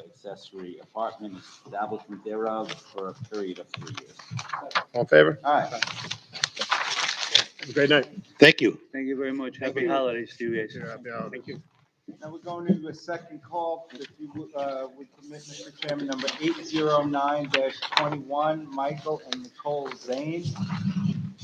accessory apartment establishment thereof for a period of 3 years. All in favor? All right. Have a great night. Thank you. Thank you very much. Happy you. holidays to you guys. Thank you. Now we're going to a second call, if you would permit, Mr. Chairman, number 809-21, Michael and Nicole Zane.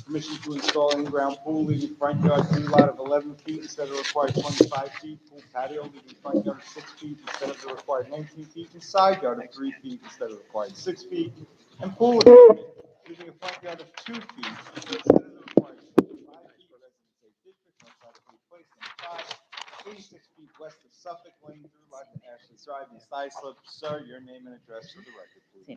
Permission to install in-ground pool leaving front yard 3 lot of 11 feet instead of required 25 feet. Pool patio leaving front yard 6 feet instead of the required 19 feet. And side yard of 3 feet instead of required 6 feet. And pool equipment leaving a front yard of 2 feet instead of the required 5 feet. Residence A district, north side of Blue Place, number 5, 86 feet west of Suffolk Lane through lot to Ashley Drive, East Islip. Sir, your name and address for the record, please.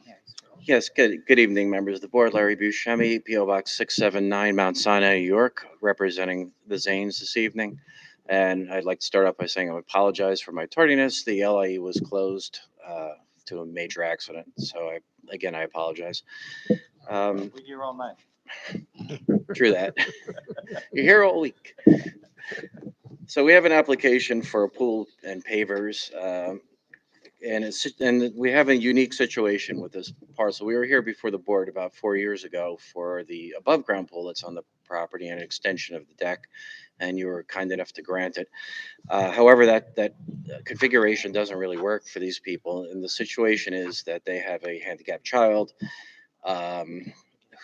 Yes, good evening, members of the board. Larry Buscemi, P.O. Box 679, Mount Sinai, New York, representing the Zanes this evening. And I'd like to start off by saying I apologize for my tardiness. The LIE was closed to a major accident, so I apologize. We're here all night. True that. You're here all week. So we have an application for a pool and pavers. And we have a unique situation with this parcel. We were here before the board about 4 years ago for the above ground pool that's on the property and an extension of the deck, and you were kind enough to grant it. However, that configuration doesn't really work for these people, and the situation is that they have a handicapped child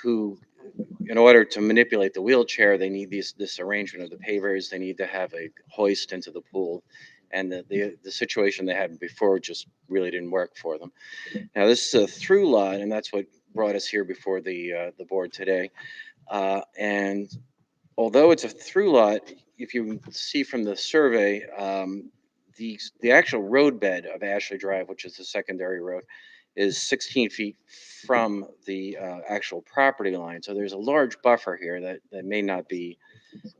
who, in order to manipulate the wheelchair, they need this arrangement of the pavers. They need to have a hoist into the pool. And the situation they had before just really didn't work for them. Now, this is a through lot, and that's what brought us here before the board today. And although it's a through lot, if you see from the survey, the actual roadbed of Ashley Drive, which is the secondary road, is 16 feet from the actual property line. So there's a large buffer here that may not be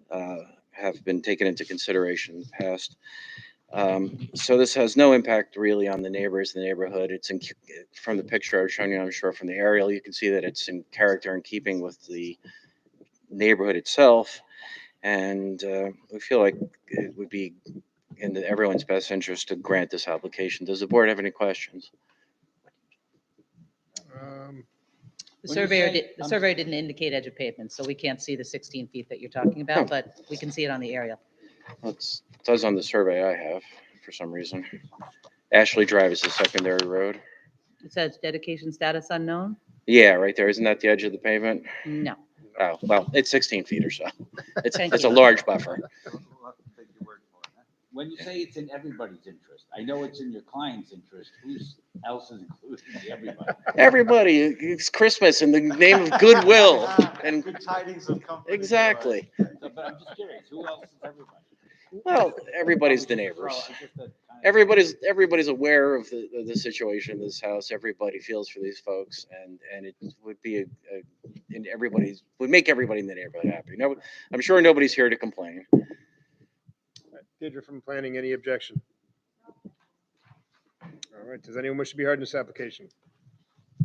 have been taken into consideration in the past. So this has no impact really on the neighbors in the neighborhood. It's from the picture I've shown you, I'm sure from the aerial, you can see that it's in character and keeping with the neighborhood itself. And we feel like it would be in everyone's best interest to grant this application. Does the board have any questions? The surveyor didn't indicate edge of pavement, so we can't see the 16 feet that you're talking about, but we can see it on the aerial. It does on the survey I have for some reason. Ashley Drive is the secondary road. It says dedication status unknown? Yeah, right there. Isn't that the edge of the pavement? No. Oh, well, it's 16 feet or so. It's Thank a you. large buffer. When you say it's in everybody's interest, I know it's in your client's interest. Who's else is included in everybody? Everybody, it's Christmas in the name of goodwill and Good tidings of comfort. exactly. But I'm just curious, who else is everybody? Well, everybody's the neighbors. Everybody's aware of the situation in this house. Everybody feels for these folks, and it would be would make everybody in the neighborhood happy. No, I'm sure nobody's here to complain. Deirdre from planning, any objection? All right, does anyone wish to be heard in this application?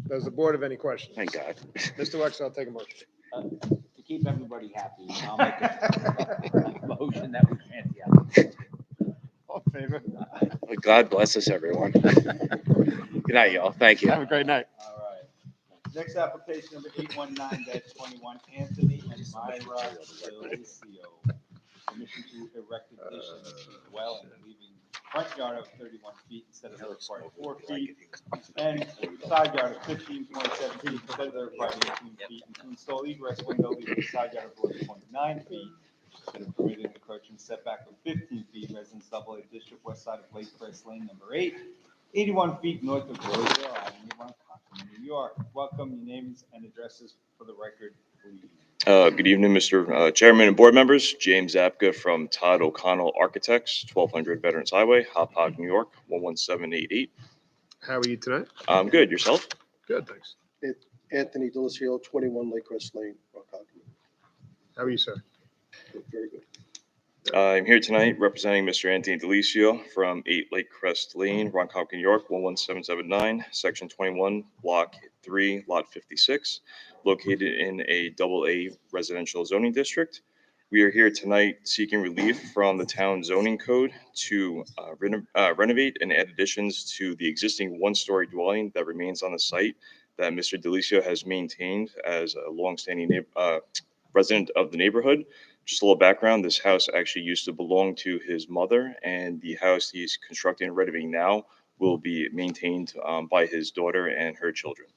Does the board have any questions? Thank God. Mr. Wex, I'll take a motion. To keep everybody happy, I'll make a motion that we grant the application. All in favor? Well, God bless us, everyone. Good night, y'all. Thank you. Have a great night. All right. Next application number 819-21, Anthony and Myra Delicio. Permission to erect additions to dwelling, leaving front yard of 31 feet instead of the required 4 feet, and side yard of 15.7 feet instead of the required 18 feet, and to install egress window, leaving side yard of 11.9 feet, and a permitted encroachment setback of 15 feet, residence double A district, west side of Lake Crest Lane, number 8, 81 feet north of Roseville Avenue, Ronkonkoma, New York. Welcome, your names and addresses for the record, please. Good evening, Mr. Chairman and board members. James Apka from Todd O'Connell Architects, 1200 Veterans Highway, Hauppauge, New York, 11788. How are you tonight? I'm good. Yourself? Good, thanks. Anthony Delicio, 21 Lake Crest Lane, Rockhampton. How are you, sir? Very good. I'm here tonight representing Mr. Anthony Delicio from 8 Lake Crest Lane, Ronkonkoma, New York, 11779, Section 21, Block 3, Lot 56, located in a AA residential zoning district. We are here tonight seeking relief from the town zoning code to renovate and add additions to the existing one-story dwelling that remains on the site that Mr. Delicio has maintained as a longstanding resident of the neighborhood. Just a little background, this house actually used to belong to his mother, and the house he's constructing and renovating now will be maintained by his daughter and her children.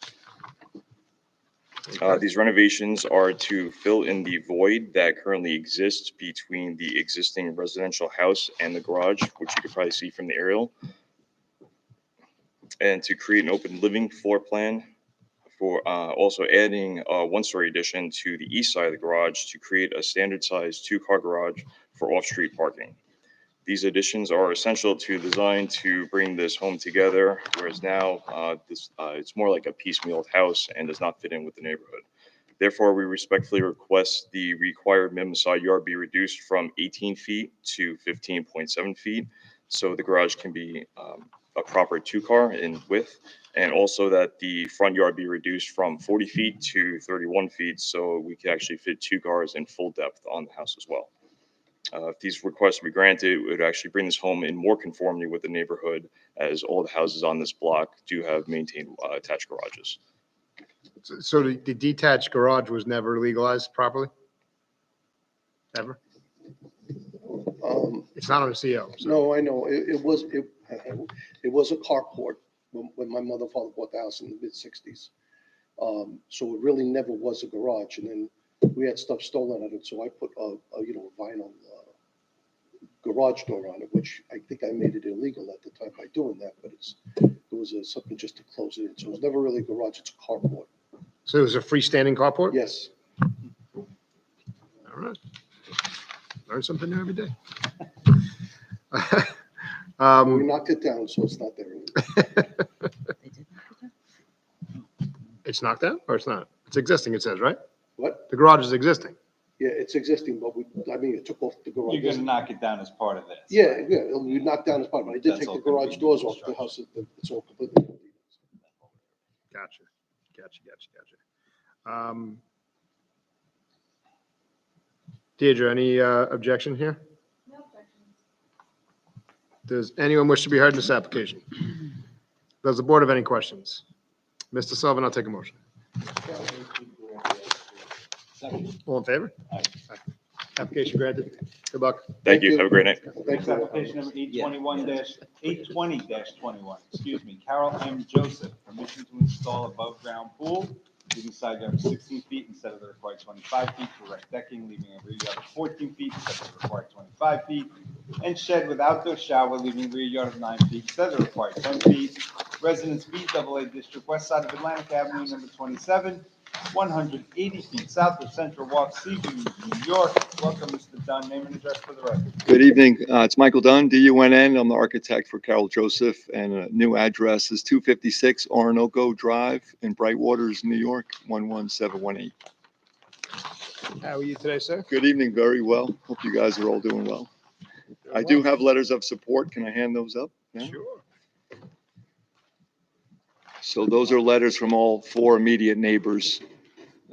These renovations are to fill in the void that currently exists between the existing residential house and the garage, which you can probably see from the aerial, and to create an open living floor plan for also adding a one-story addition to the east side of the garage to create a standard-sized two-car garage for off-street parking. These additions are essential to design to bring this home together, whereas now it's more like a piecemealed house and does not fit in with the neighborhood. Therefore, we respectfully request the required minimum side yard be reduced from 18 feet to 15.7 feet, so the garage can be a proper two-car in width, and also that the front yard be reduced from 40 feet to 31 feet, so we can actually fit two cars in full depth on the house as well. If these requests be granted, it would actually bring this home in more conformity with the neighborhood, as all the houses on this block do have maintained attached garages. So the detached garage was never legalized properly? Ever? It's not on a CO. So. No, I know. It was a carport when my mother and father bought the house in the mid-60s. So it really never was a garage. And then we had stuff stolen out of it, so I put a vinyl garage door on it, which I think I made it illegal at the time by doing that, but it was something just to close it in. So it was never really a garage, it's a carport. So it was a freestanding carport? Yes. All right. Learn something new every day. We knocked it down, so it's not there anymore. It's knocked down or it's not? It's existing, it says, right? What? The garage is existing. Yeah, it's existing, but it took off the garage. You're gonna knock it down as part of this. Yeah, we knocked down this part, but I did That's take all the garage gonna be doors off the house. It's all completely. Gotcha. Deirdre, any objection here? No objections. Does anyone wish to be heard in this application? Does the board have any questions? Mr. Sullivan, I'll take a motion. All in favor? Aye. Application granted. Good luck. Thank you. Have a great night. Next application number 820-21, excuse me, Carol M. Joseph, permission to install above-ground pool, leaving side yard of 16 feet instead of the required 25 feet, to erect decking, leaving a rear yard of 14 feet instead of the required 25 feet, and shed with outdoor shower, leaving rear yard of 9 feet instead of the required 10 feet. Residence B, AA District, west side of Atlantic Avenue, number 27, 180 feet south of Central Walk, Seaview, New York. Welcome, Mr. Dunn. Name and address for the record. Good evening. It's Michael Dunn, DUNN. I'm the architect for Carol Joseph, and a new address is 256 Orinoco Drive in Brightwaters, New York, 11718. How are you today, sir? Good evening. Very well. Hope you guys are all doing well. I do have letters of support. Can I hand those up now? Sure. So those are letters from all four immediate neighbors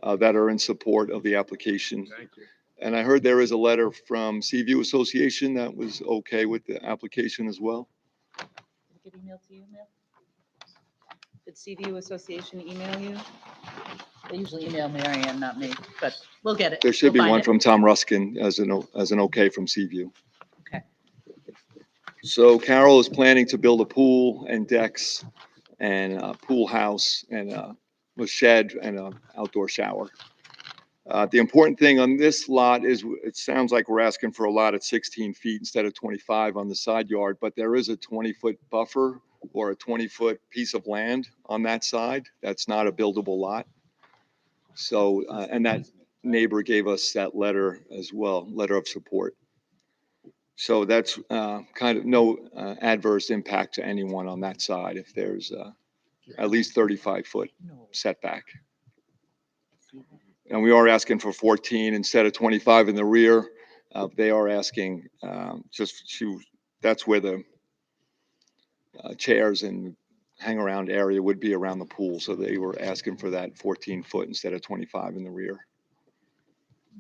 that are in support of the application. Thank you. And I heard there is a letter from Seaview Association that was okay with the application as well. Did it get emailed to you, Mail? Did Seaview Association email you? They usually email Mary Ann, not me, but we'll get it. There should be We'll find one it. from Tom Ruskin as an okay from Seaview. Okay. So Carol is planning to build a pool and decks and a pool house and a shed and an outdoor shower. The important thing on this lot is it sounds like we're asking for a lot at 16 feet instead of 25 on the side yard, but there is a 20-foot buffer or a 20-foot piece of land on that side. That's not a buildable lot. So, and that neighbor gave us that letter as well, letter of support. So that's kind of no adverse impact to anyone on that side if there's at least 35-foot setback. And we are asking for 14 instead of 25 in the rear. They are asking, that's where the chairs and hang around area would be around the pool. So they were asking for that 14 foot instead of 25 in the rear.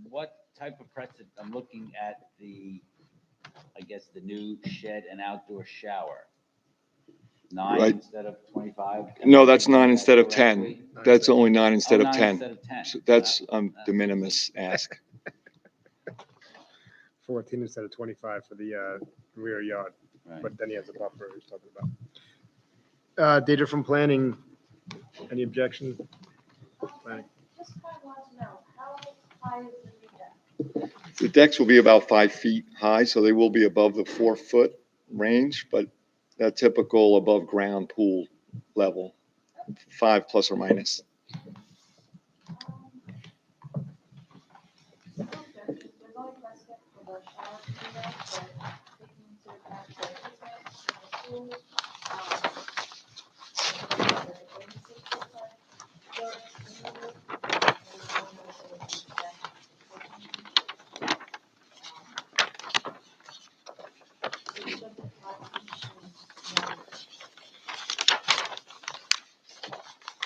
What type of precedent, I'm looking at I guess, the new shed and outdoor shower. 9 Right. instead of 25? No, that's 9 instead of 10. Correctly? That's only 9 instead Oh, of 9 10. instead of 10. So that's de minimis ask. 14 instead of 25 for the rear yard, Right. but then he has a buffer he's talking about. Data from planning, any objection? Planning. Just kind of want to know, how high is the new deck? The decks will be about 5 feet high, so they will be above the 4 foot range, but that typical above ground pool level, 5 plus or minus. There's only precedent for the shower to do that, but taking into account the easement and the pool,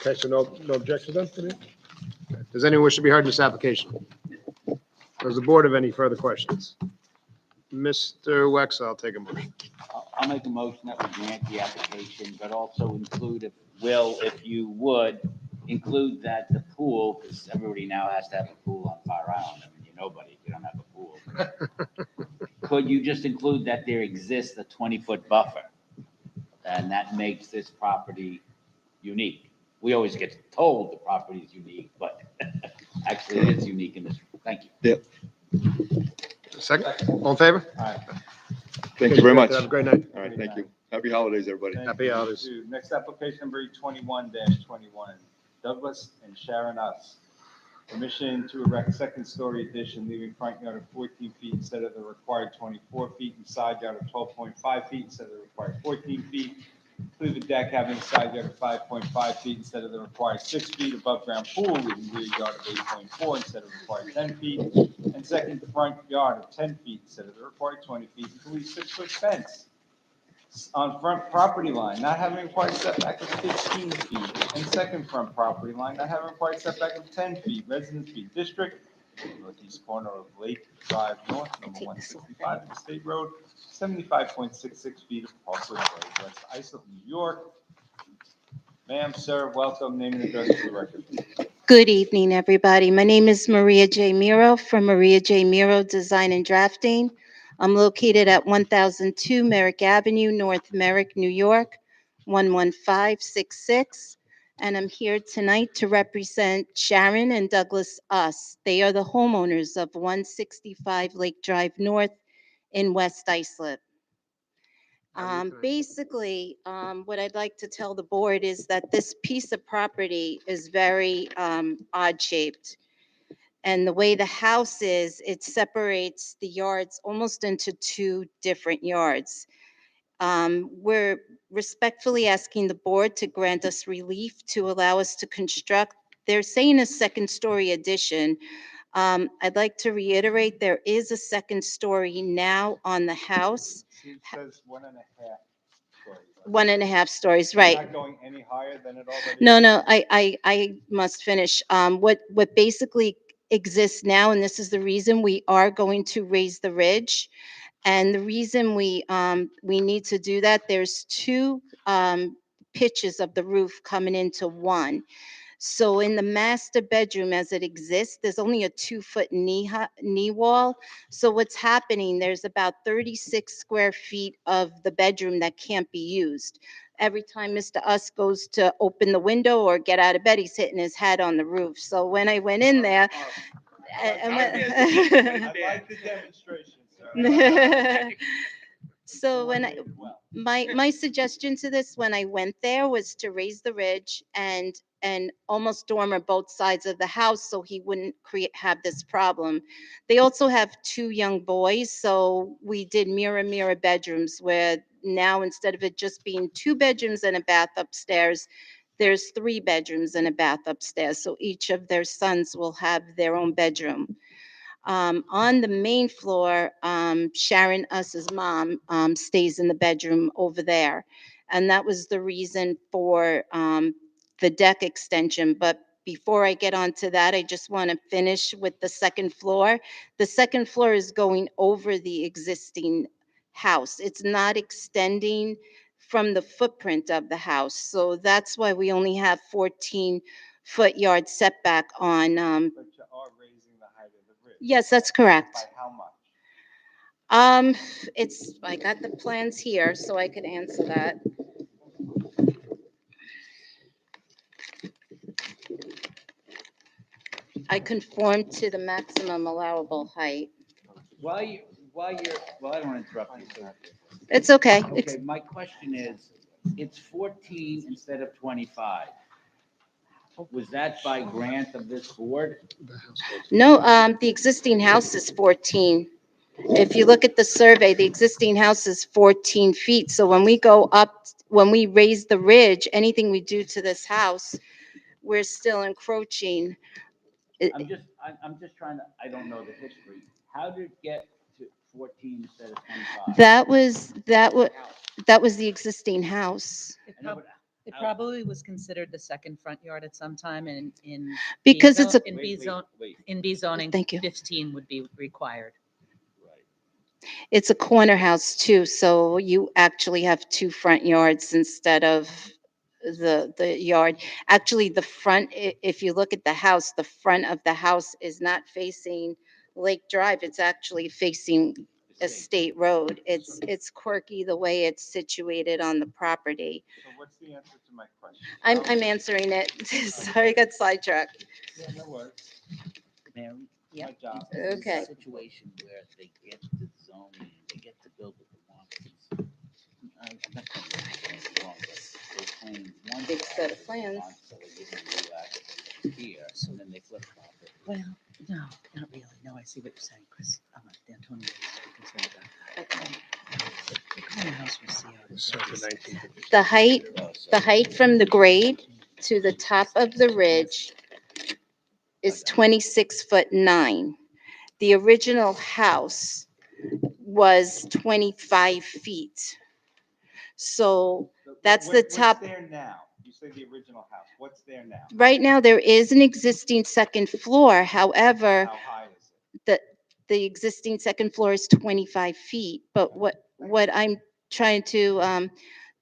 Okay, so no objection then? Okay. Does anyone wish to be heard in this application? Does the board have any further questions? Mr. Wex, I'll take a motion. I'll make a motion that we grant the application, but also include, if you would, include that the pool, because everybody now has to have a pool on Fire Island. I mean, you're nobody if you don't have a pool. Could you just include that there exists a 20-foot buffer? And that makes this property unique. We always get told the property is unique, but actually it's unique in this. Thank you. Yep. Second, all in favor? All right. Thank you very much. Have a great night. All right, thank you. Happy holidays, everybody. Thank Happy you. holidays. Next application number 21-21, Douglas and Sharon Us. Permission to erect second-story addition, leaving front yard of 14 feet instead of the required 24 feet, and side yard of 12.5 feet instead of the required 14 feet. Include the deck having a side yard of 5.5 feet instead of the required 6 feet, above ground pool, leaving rear yard of 8.4 instead of the required 10 feet, and second front yard of 10 feet instead of the required 20 feet, including 6-foot fence on front property line, not having required setback of 15 feet, and second front property line, not having required setback of 10 feet, residence B district, northeast corner of Lake Drive North, number 165 of the State Road, 75.66 feet of Parkway Road, West Islip, New York. Ma'am, sir, welcome, name and address for the record. Good evening, everybody. My name is Maria J. Miro from Maria J. Miro Design and Drafting. I'm located at 1002 Merrick Avenue, North Merrick, New York, 11566. And I'm here tonight to represent Sharon and Douglas Us. They are the homeowners of 165 Lake Drive North in West Islip. Basically, what I'd like to tell the board is that this piece of property is very odd shaped. And the way the house is, it separates the yards almost into 2 different yards. We're respectfully asking the board to grant us relief to allow us to construct. They're saying a second-story addition. I'd like to reiterate, there is a second story now on the house. She says 1.5 stories. 1.5 stories, You're right? not going any higher than it already is? No, I must finish. What basically exists now, and this is the reason we are going to raise the ridge. And the reason we need to do that, there's 2 pitches of the roof coming into one. So in the master bedroom as it exists, there's only a 2-foot knee wall. So what's happening, there's about 36 square feet of the bedroom that can't be used. Every time Mr. Us goes to open the window or get out of bed, he's hitting his head on the roof. So when I went in there, I like the demonstration, sir. So my suggestion to this when I went there was to raise the ridge and almost dormer both sides of the house so he wouldn't have this problem. They also have 2 young boys, so we did mirror bedrooms where now instead of it just being 2 bedrooms and a bath upstairs, there's 3 bedrooms and a bath upstairs. So each of their sons will have their own bedroom. On the main floor, Sharon, us's mom, stays in the bedroom over there. And that was the reason for the deck extension. But before I get onto that, I just want to finish with the second floor. The second floor is going over the existing house. It's not extending from the footprint of the house. So that's why we only have 14-foot yard setback on, But you are raising the height of the ridge. yes, that's correct. By how much? I got the plans here, so I could answer that. I conform to the maximum allowable height. Well, I don't want to interrupt you. So- It's okay. Okay, my question is, it's 14 instead of 25. Was that by grant of this board? No, the existing house is 14. If you look at the survey, the existing house is 14 feet. So when we go up, when we raise the ridge, anything we do to this house, we're still encroaching. I'm just trying to, I don't know the history. How did it get to 14 instead of 25? That was the existing house. It probably was considered the second front yard at some time and in. Because it's a- In B zone, in B zoning. Thank you. 15 would be required. It's a corner house too, so you actually have two front yards instead of the yard. Actually, the front, if you look at the house, the front of the house is not facing Lake Drive. It's actually facing a state road. It's quirky the way it's situated on the property. So what's the answer to my question? I'm answering it. Sorry, I got sidetracked. Yeah, no worries. Mary? Yeah. My job. This is Okay. a situation where they get the zoning, they get to build what they want. I'm not saying anything wrong, but they claim one. Big set of plans. So they give them a new here, so then they flip flop it. Well, no, not really. No, I see what you're saying, Chris. Antonio is concerned about that. Okay. The corner house we see out is- The height from the grade to the top of the ridge is 26'9". The original house was 25 feet. So that's the top. What's there now? You say the original house. What's there now? Right now, there is an existing second floor. However, How high is the existing second floor is 25 feet. But what I'm trying to,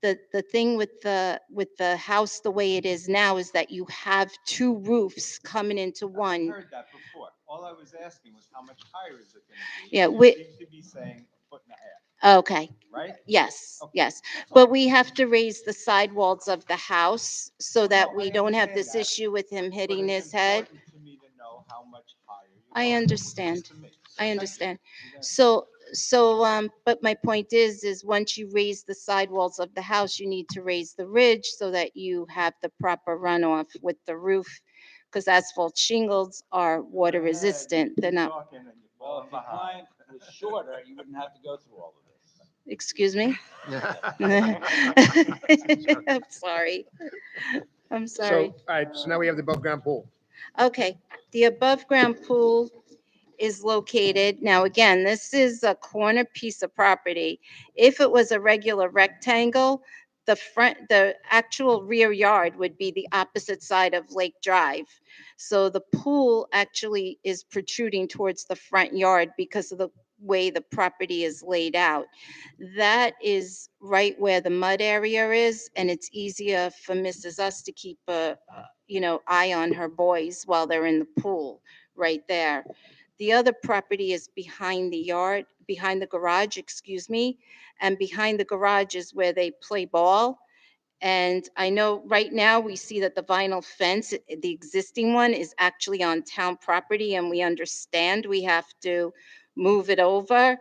the thing with the house, the way it is now, is that you have two roofs coming into I one. heard that before. All I was asking was how much higher is it going to be? Yeah, You seem to be saying a foot and a half, Okay. right? Yes, Okay, yes. that's all. But we have to raise the sidewalls of the house so that No, we I don't have understand this that, issue with him But hitting it's his head. important to me to know how much higher you're I going. understand. Just to me. So I thank you. understand. You got it. But my point is once you raise the sidewalls of the house, you need to raise the ridge so that you have the proper runoff with the roof. Because asphalt shingles are water Go ahead, resistant. They're keep not, talking and you're Well, falling if your behind. client was shorter, you wouldn't have to go through all of this. excuse me? I'm sorry. I'm So, sorry. all right, so now we have the above-ground pool. Okay, the above-ground pool is located, now again, this is a corner piece of property. If it was a regular rectangle, the actual rear yard would be the opposite side of Lake Drive. So the pool actually is protruding towards the front yard because of the way the property is laid out. That is right where the mud area is, and it's easier for Mrs. Us to keep eye on her boys while they're in the pool, right there. The other property is behind the garage, excuse me, and behind the garage is where they play ball. And I know right now we see that the vinyl fence, the existing one, is actually on town property, and we understand we have to move it over,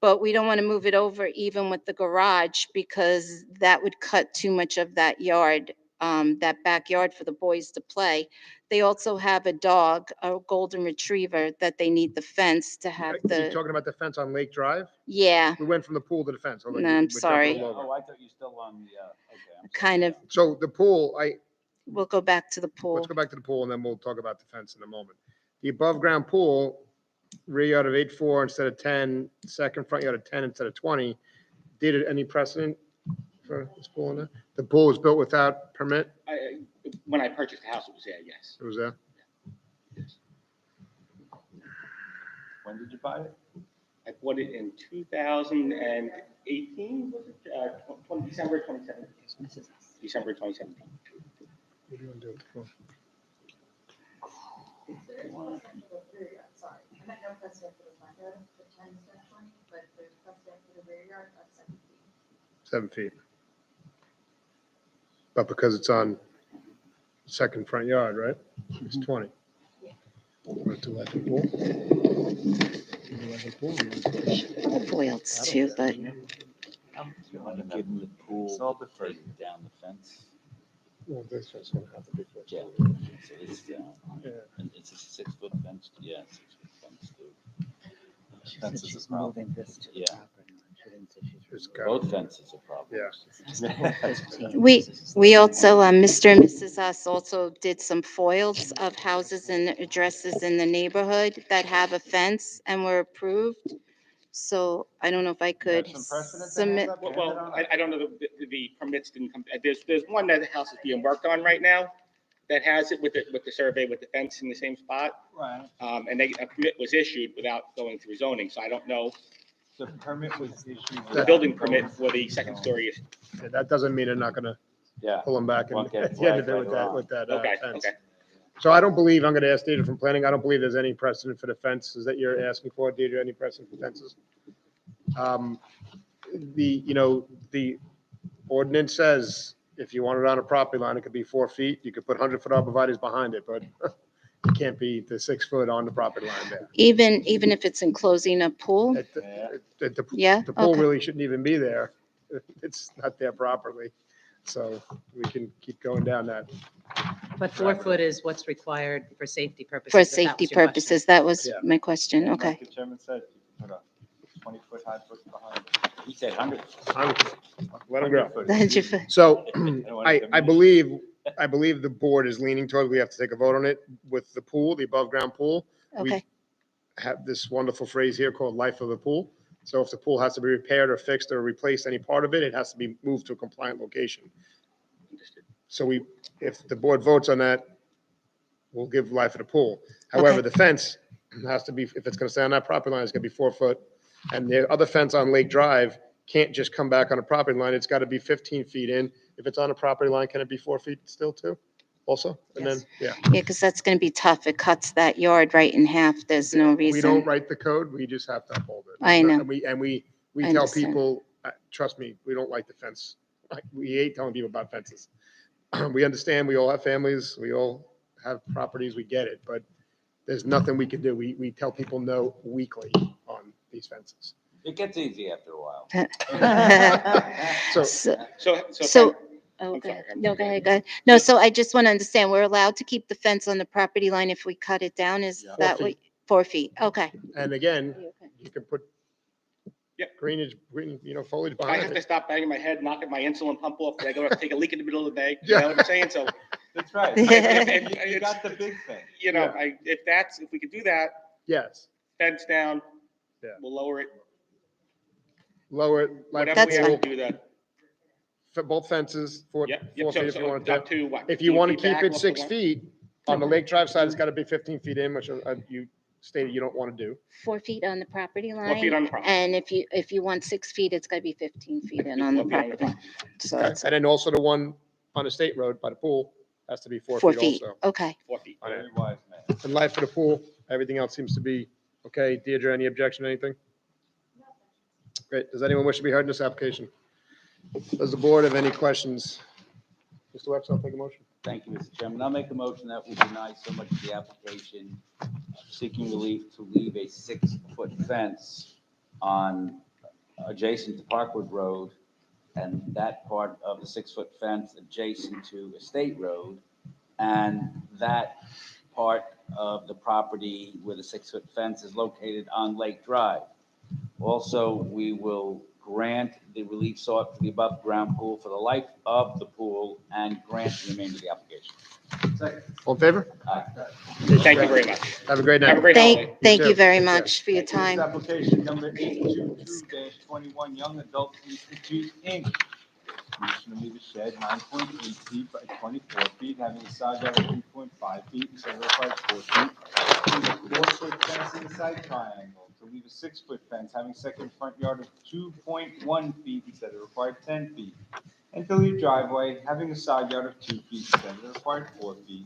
but we don't want to move it over even with the garage because that would cut too much of that yard, that backyard for the boys to play. They also have a dog, a golden retriever, that they need the fence to have Are you the, talking about the fence on Lake Drive? yeah, We went from the pool to the fence. Hold on, No, we're I'm jumping a sorry. little over. Oh, I thought you still on the, okay. I'm sorry. kind of, So the pool, we'll go back to the pool. let's go back to the pool and then we'll talk about the fence in a moment. The above-ground pool, rear yard of 8.4 instead of 10, second front yard of 10 instead of 20. Did any precedent for this pool in there? The pool was built without permit? When I purchased the house, it was there, yes. It was there? When did you buy it? I bought it in 2018, was it? December 2017. December 2017. What do you want to do with the pool? There is no precedent for the rear yard, sorry. I meant no precedent for the front yard, the 10 instead of 20, but there's precedent for the rear yard of 7 feet. 7 feet. But because it's on second front yard, right? It's 20. Want to let the pool? Foils too, but You want to give them the pool, take down the fence? Well, this one's gonna have to be. Yeah, so it's down. And it's a 6-foot fence, yeah, 6-foot fence too. Fence is a problem. Yeah. Both fences are problems. we also, Mr. and Mrs. Us also did some foils of houses and addresses in the neighborhood that have a fence and were approved. So I don't know if I could submit. Well, I don't know, the permits didn't come, there's one that the house is being worked on right now that has it with the survey with the fence in the same spot. Right. And a permit was issued without going through zoning, so I don't know. The permit was issued. The building permit for the second story is. Yeah, that doesn't mean they're not gonna pull them back and Won't get at the end of it flagged with that Okay, fence. okay. So I don't believe, I'm gonna ask Deidre from planning, I don't believe there's any precedent for the fences that you're asking for, Deidre, any precedent for fences? The ordinance says if you want it on a property line, it could be 4 feet, you could put 100-foot arborvitae's behind it, but it can't be the 6 foot on the property line there. Even if it's enclosing a pool? Yeah, The pool okay. really shouldn't even be there. It's not there properly. So we can keep going down that. But 4 foot is what's required for safety purposes. For if that was safety your question. purposes, that was Yeah. my question, And okay. like the chairman said, put a 20-foot high foot behind it. He said 100. Let them go. 100 foot. So I I believe the board is leaning toward, we have to take a vote on it with the pool, the above ground pool. We Okay. have this wonderful phrase here called life of the pool. So if the pool has to be repaired or fixed or replaced any part of it, it has to be moved to a compliant location. So if the board votes on that, we'll give life of the pool. However, Okay. the fence has to be, if it's gonna stay on that property line, it's gonna be 4 foot. And the other fence on Lake Drive can't just come back on a property line, it's gotta be 15 feet in. If it's on a property line, can it be 4 feet still too? Also? And then, yeah. Yeah, because that's going to be tough. It cuts that yard right in half. There's no We don't reason. write the code, we just have to uphold it. I know. And we I tell understand. people, trust me, we don't like the fence. We hate telling people about fences. We understand, we all have families, we all have properties, we get it, but there's nothing we can do. We tell people no weekly on these fences. It gets easy after a while. So, Okay, no, go ahead. No, so I just want to understand, we're allowed to keep the fence on the property line if we cut it down, is Yeah. that 4 what? 4 feet, okay. and again, you can put Yep. green, foliage If I behind have to it. stop banging my head, knocking my insulin pump off, I go to take a leak in the middle of the day, you Yeah. know what I'm saying? So, That's right. If- You got the big thing. you know, if we could do that, Yes, fence down, Yeah. we'll lower it, lower it. like whatever we the have pool, to do that. both fences, 4 Yep, feet if so you want up to. to what? If you 15 want to feet keep back it off the 6 line? feet, on the Lake Drive side, it's got to be 15 feet in, which you stated you don't want to do. 4 feet on the property 4 feet line, on the property. and if you want 6 feet, it's got to be 15 feet in on the 4 feet on the property line. So Okay. it's And then also the one on the state road by the pool has to be 4 4 feet feet, also. okay. 4 feet. on it. Very wise man. And life for the pool, everything else seems to be okay. Deirdre, any objection, anything? Great. Does anyone wish to be heard in this application? Does the board have any questions? Mr. Webster, I'll take a motion. Thank you, Mr. Chairman. I'll make a motion that we deny so much of the application seeking relief to leave a 6-foot fence on adjacent to Parkwood Road, and that part of the 6-foot fence adjacent to Estate Road, and that part of the property where the 6-foot fence is located on Lake Drive. Also, we will grant the relief sought for the above-ground pool for the life of the pool and grant the remainder of the application. All in favor? Aye. Thank you very much. Have a great night. Have a great holiday. Thank you too. very Take care. much for your Next time. application number 822-21, Young Adult Institute, Inc. Condition to leave a shed 9.8 feet by 24 feet, having a side yard of 3.5 feet, instead of required 4 feet. Leave a 4-foot fence in the side triangle. To leave a 6-foot fence, having second front yard of 2.1 feet, instead of required 10 feet. And to leave driveway, having a side yard of 2 feet, instead of required 4 feet.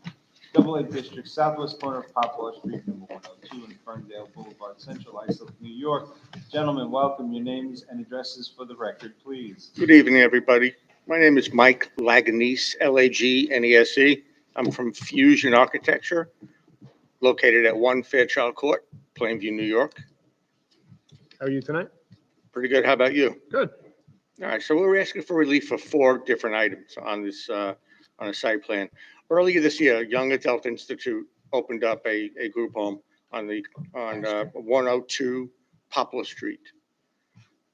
Double A District, southwest corner of Poplar Street, number 102, and Ferndale Boulevard, Central Islip, New York. Gentlemen, welcome. Your names and addresses for the record, please. Good evening, everybody. My name is Mike Laganese, Lagnese. I'm from Fusion Architecture, located at 1 Fairchild Court, Plainview, New York. How are you tonight? Pretty good. How about you? Good. All right, so we're asking for relief for 4 different items on this, on a site plan. Earlier this year, Young Adult Institute opened up a group home on 102 Poplar Street.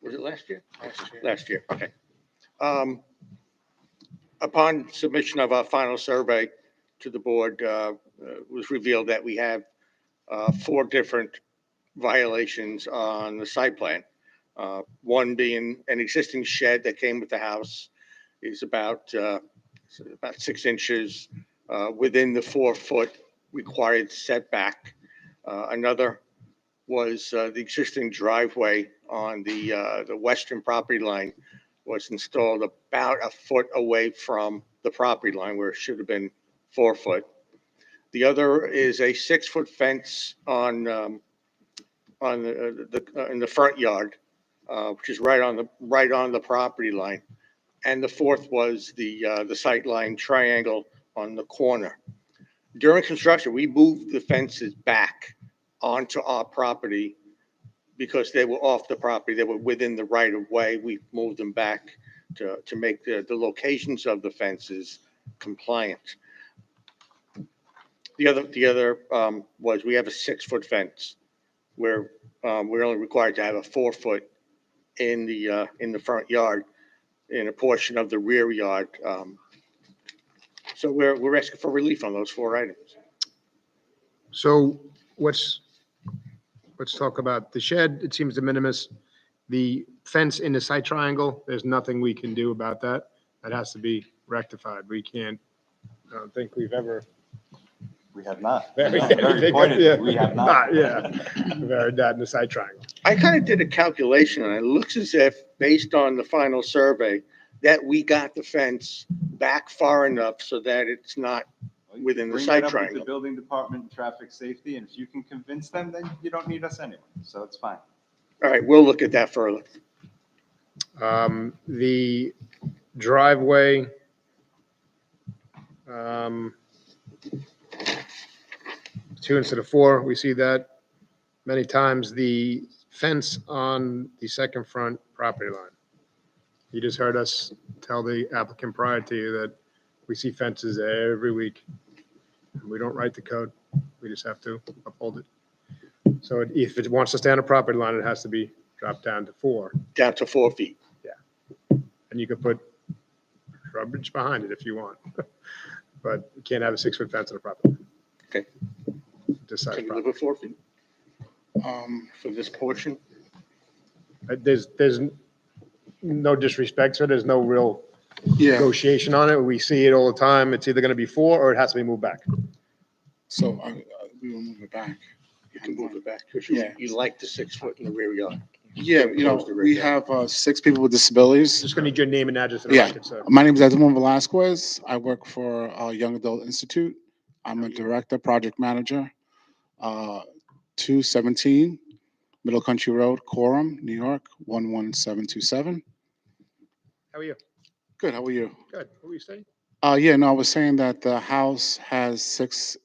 Was it last year? Last year, okay. Upon submission of our final survey to the board, it was revealed that we have 4 different violations on the site plan. One being an existing shed that came with the house is about 6 inches within the 4-foot required setback. Another was the existing driveway on the western property line was installed about a foot away from the property line where it should have been 4 foot. The other is a 6-foot fence on in the front yard, which is right on the property line. And the fourth was the sight line triangle on the corner. During construction, we moved the fences back onto our property because they were off the property. They were within the right of way. We moved them back to make the locations of the fences compliant. The other was we have a 6-foot fence where we're only required to have a 4-foot in the front yard in a portion of the rear yard. So we're asking for relief on those 4 items. So let's talk about the shed. It seems de minimis. The fence in the side triangle, there's nothing we can do about that. That has to be rectified. We can't, I don't think we've ever. We have not. Very pointed, yeah. we have not. Yeah, varied that in the side triangle. I kind of did a calculation, and it looks as if, based on the final survey, that we got the fence back far enough so that it's not within the Bring side that up with triangle. the building department and traffic safety, and if you can convince them, then you don't need us anyway, so it's fine. All right, we'll look at that further. The driveway, 2 instead of 4, we see that many times. The fence on the second front property line. You just heard us tell the applicant prior to you that we see fences every week. We don't write the code. We just have to uphold it. So if it wants to stay on the property line, it has to be dropped down to 4. Down to 4 feet. Yeah. And you could put shrubage behind it if you want. But you can't have a 6-foot fence on the property line. Okay. This side Can of you live with 4 feet? For this portion? There's no disrespect, so there's no real Yeah. negotiation on it. We see it all the time. It's either going to be 4 or it has to be moved back. So we will move it back. You can move it back. Yeah. You like the 6-foot in the rear yard. Yeah, we have 6 people with disabilities. Just going to need your name and address. For the Yeah, record, sir. my name is Edmond Velasquez. I work for Young Adult Institute. I'm a director, project manager. 217 Middle Country Road, Coram, New York, 11727. How are you? Good, how are you? Good. What were you saying? Yeah, no, I was saying that the house has 6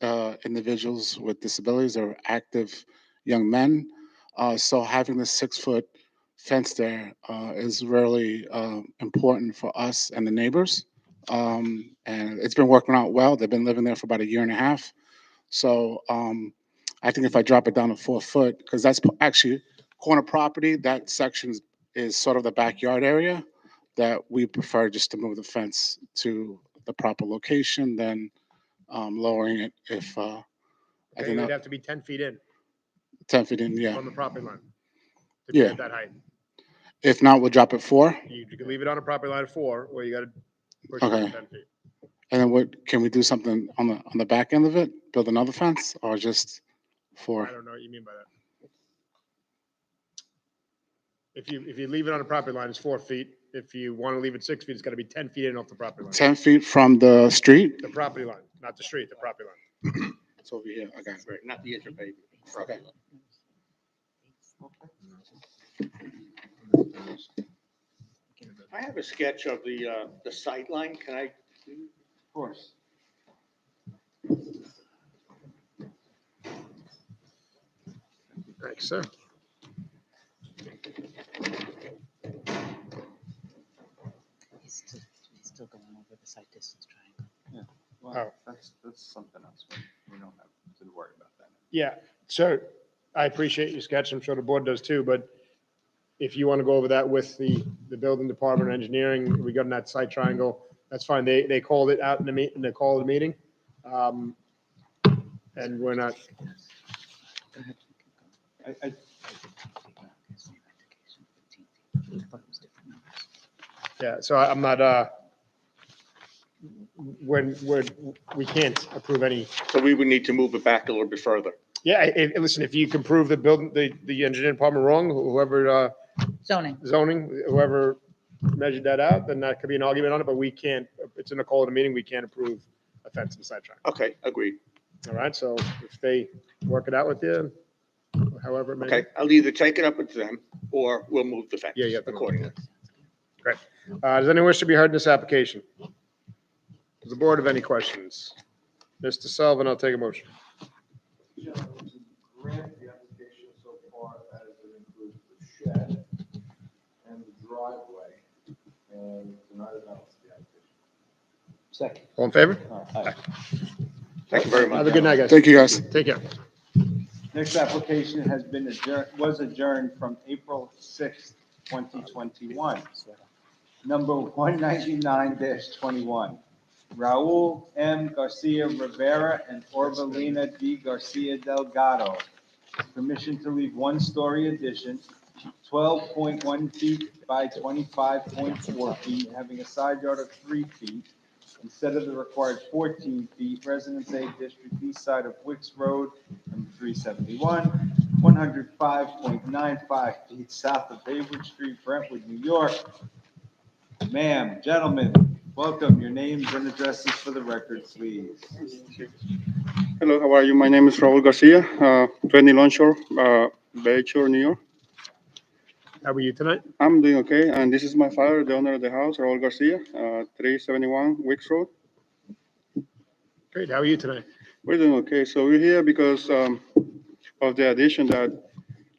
individuals with disabilities. They're active young men. So having the 6-foot fence there is really important for us and the neighbors. And it's been working out well. They've been living there for about 1.5 years. So I think if I drop it down to 4 foot, because that's actually corner property, that section's is sort of the backyard area, that we prefer just to move the fence to the proper location than lowering it if, I Okay, think it would that have to be 10 feet in 10 feet in, yeah. from the property line to be Yeah. at that height. If not, we'll drop it 4. You can leave it on a property line of 4, or you gotta push it to Okay. 10 feet. And then what, can we do something on the back end of it? Build another fence or just 4? I don't know what you mean by that. If you leave it on a property line, it's 4 feet. If you want to leave it 6 feet, it's got to be 10 feet in off the property line. 10 feet from the street? The property line, not the street, the property line. It's over here, okay. Right, not the edge of pavement. Property line. I have a sketch of the sight line. Can I? Of course. Thanks, sir. He's still going over the site distance triangle. Yeah, Oh. well, that's something else. We don't have to worry about that. Yeah, so I appreciate your sketch. I'm sure the board does too, but if you want to go over that with the building department, engineering, regarding that site triangle, that's fine. They called it out in the call of the meeting. And we're not, I, yeah, so I'm not, we can't approve any. So we would need to move it back a little bit further. Yeah, listen, if you can prove the building, the engineering department wrong, whoever, Zoning. whoever measured that out, then that could be an argument on it, but we can't, it's in the call of the meeting, we can't approve a fence and side triangle. Okay, agreed. All right, so if they work it out with you, however it may. Okay, I'll either take it up with them or we'll move the fence Yeah, yeah. accordingly. Great. Does anyone wish to be heard in this application? Does the board have any questions? Mr. Sullivan, I'll take a motion. Grant the application so far as it includes the shed and the driveway, and deny the balance of the application. Second. All in favor? Aye. Thank you very much. Have a good night, guys. Thank you, guys. Take care. Next application has been was adjourned from April 6th, 2021. Number 199-21. Raul M. Garcia Rivera and Orbelina D. Garcia Delgado. Permission to leave one-story addition, 12.1 feet by 25.4 feet, having a side yard of 3 feet, instead of the required 14 feet, Residence A District, east side of Wicks Road, number 371, 105.95 feet south of Hayward Street, Brentwood, New York. Ma'am, gentlemen, welcome. Your names and addresses for the record, please. Hello, how are you? My name is Raul Garcia, 20 Longshore, Bayshore, New York. How are you tonight? I'm doing okay, and this is my father, the owner of the house, Raul Garcia, 371 Wicks Road. Great. How are you tonight? We're doing okay. So we're here because of the addition that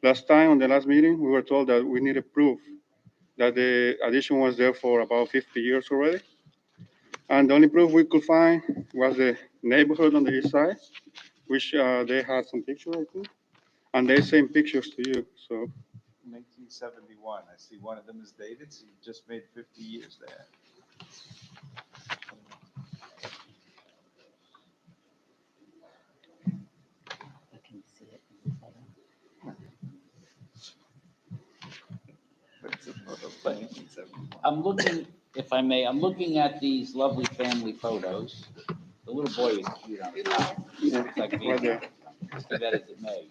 last time on the last meeting, we were told that we needed proof that the addition was there for about 50 years already. And the only proof we could find was the neighborhood on the east side, which they had some pictures, I think. And they sent pictures to you, so. 1971. I see one of them is dated, so you just made 50 years there. I'm looking, if I may, I'm looking at these lovely family photos. The little boy is cute on the top. It's like me. Be that as it may.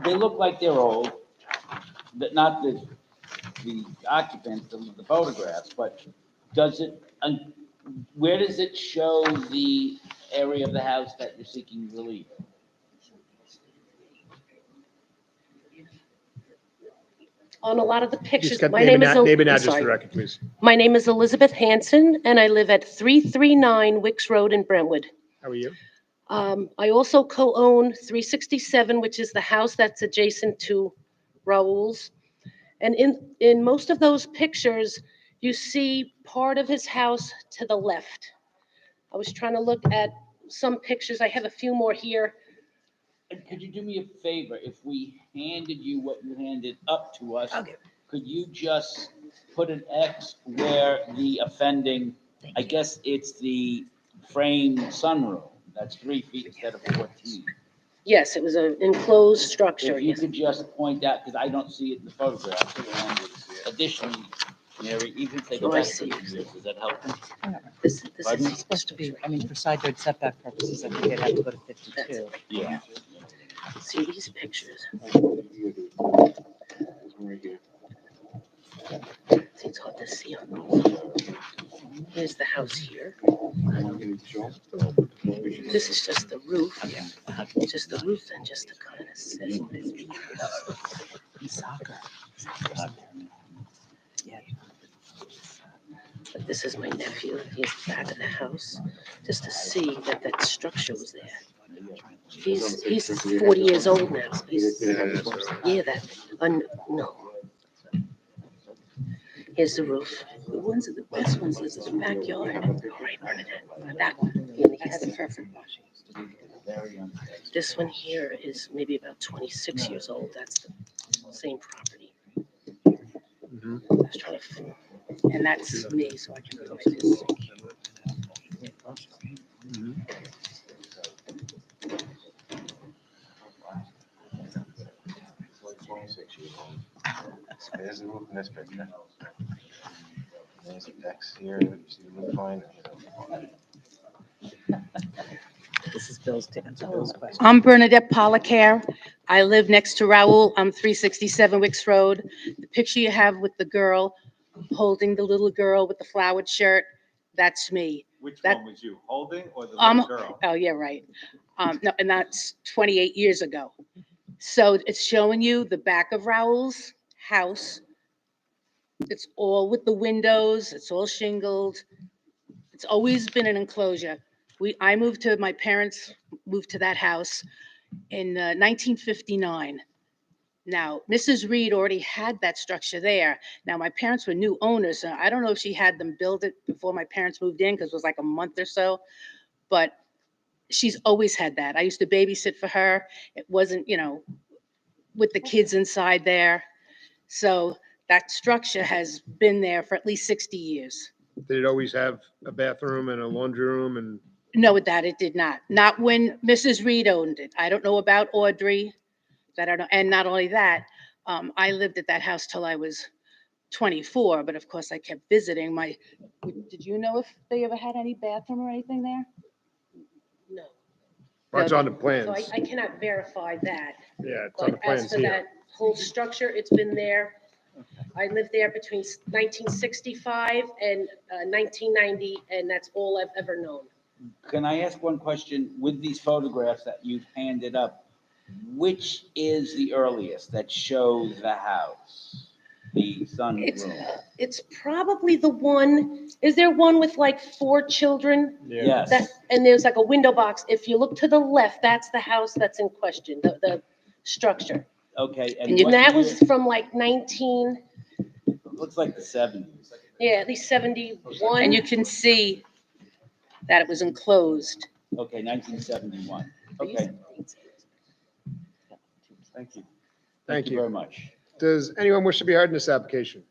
They look like they're old, but not the occupants, the photographs, but does it, where does it show the area of the house that you're seeking relief? On a lot of the pictures, Just get my name is, name and I'm address for sorry. the record, please. My name is Elizabeth Hanson, and I live at 339 Wicks Road in Brentwood. How are you? I also co-own 367, which is the house that's adjacent to Raul's. And in most of those pictures, you see part of his house to the left. I was trying to look at some pictures. I have a few more here. And could you do me a favor, if we handed you what you handed up to us? could you just put an X where the offending, I guess it's the frame sunroom, that's 3 feet instead of 14. Yes, it was an enclosed structure, If you yes. could just point out, because I don't see it in the photograph. Additionally, Mary, even if they go Oh, I back see. 50 years, does that help them? This Pardon? is It's supposed to be, I mean, for side yard setback purposes, I think they'd have to go to 52. Yeah. See these pictures? See, it's hard to see on these. Here's the house here. This is just the roof. Just the roof and just to kind of see. Soccer. Yeah. But this is my nephew. He's back of the house, just to see that that structure was there. He's 40 years old now. Yeah, no. Here's the roof. The ones are the best ones. This is the backyard. Right, Bernadette. That one. That's the perfect one. This one here is maybe about 26 years old. That's the same property. I was trying to, and that's me, so I can go to this. There's the roof in this picture. There's the decks here, you see the roof line. This is Bill's to answer Bill's question. I'm Bernadette Polacare. I live next to Raoul. I'm 367 Wicks Road. The picture you have with the girl holding the little girl with the flowered shirt, that's me. Which That- one was you, holding or the little girl? Oh, yeah, right. No, and that's 28 years ago. So it's showing you the back of Raoul's house. It's all with the windows, it's all shingled. It's always been an enclosure. My parents moved to that house in 1959. Now, Mrs. Reed already had that structure there. Now, my parents were new owners, so I don't know if she had them build it before my parents moved in, because it was like a month or so. But she's always had that. I used to babysit for her. It wasn't, with the kids inside there. So that structure has been there for at least 60 years. Did it always have a bathroom and a laundry room and? No, with that, it did not. Not when Mrs. Reed owned it. I don't know about Audrey. That I don't know. And not only that, I lived at that house till I was 24, but of course I kept visiting. Did you know if they ever had any bathroom or anything there? No. Well, it's on the So plans. I cannot verify that. Yeah, it's on the But as plans for here. that whole structure, it's been there. I lived there between 1965 and 1990, and that's all I've ever known. Can I ask one question? With these photographs that you've handed up, which is the earliest that shows the house? The sunroom? It's probably the one, is there one with like 4 children? Yes. And there's like a window box. If you look to the left, that's the house that's in question, the structure. Okay. And what that year? was from like 19, Looks like the 70s. yeah, at least 71. And you can see that it was enclosed. Okay, 1971. Okay. Thank you. Thank you. Very much. Does anyone wish to be heard in this application?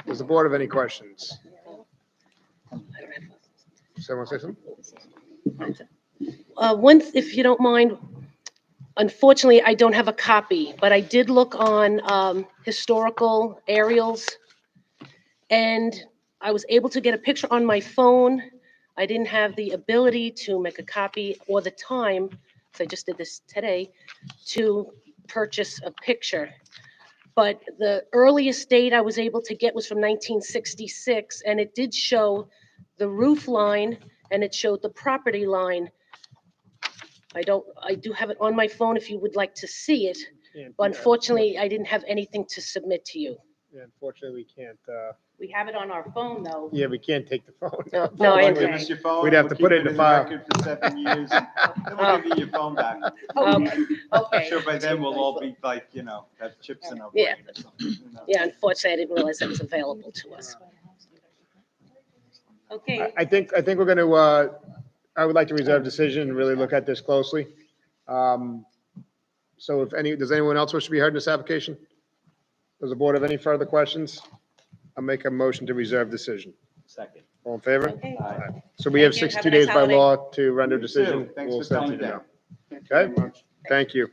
Does the board have any questions? Someone say something? Once, if you don't mind, unfortunately, I don't have a copy, but I did look on historical aerials, and I was able to get a picture on my phone. I didn't have the ability to make a copy or the time, so I just did this today, to purchase a picture. But the earliest date I was able to get was from 1966, and it did show the roof line, and it showed the property line. I do have it on my phone if you would like to see it, but unfortunately, I didn't have anything to submit to you. Yeah, unfortunately, we can't, We have it on our phone, though. yeah, we can't take the phone. No, I Give us your phone. We'd have to we'll put it keep in the file. record for 7 years. Then we'll give you your phone back. Okay, I'm okay. sure by then we'll all be like, have chips in our Yeah. brain or something. Yeah, unfortunately, I didn't realize that was available to us. Okay. I think we're going to, I would like to reserve decision and really look at this closely. So does anyone else wish to be heard in this application? Does the board have any further questions? I'll make a motion to reserve decision. Second. All in favor? Okay. Aye. So we have Thank you. Have 62 a nice days by holiday. law to render You too. decision. Thanks We'll for send coming you down. Okay? Thank you.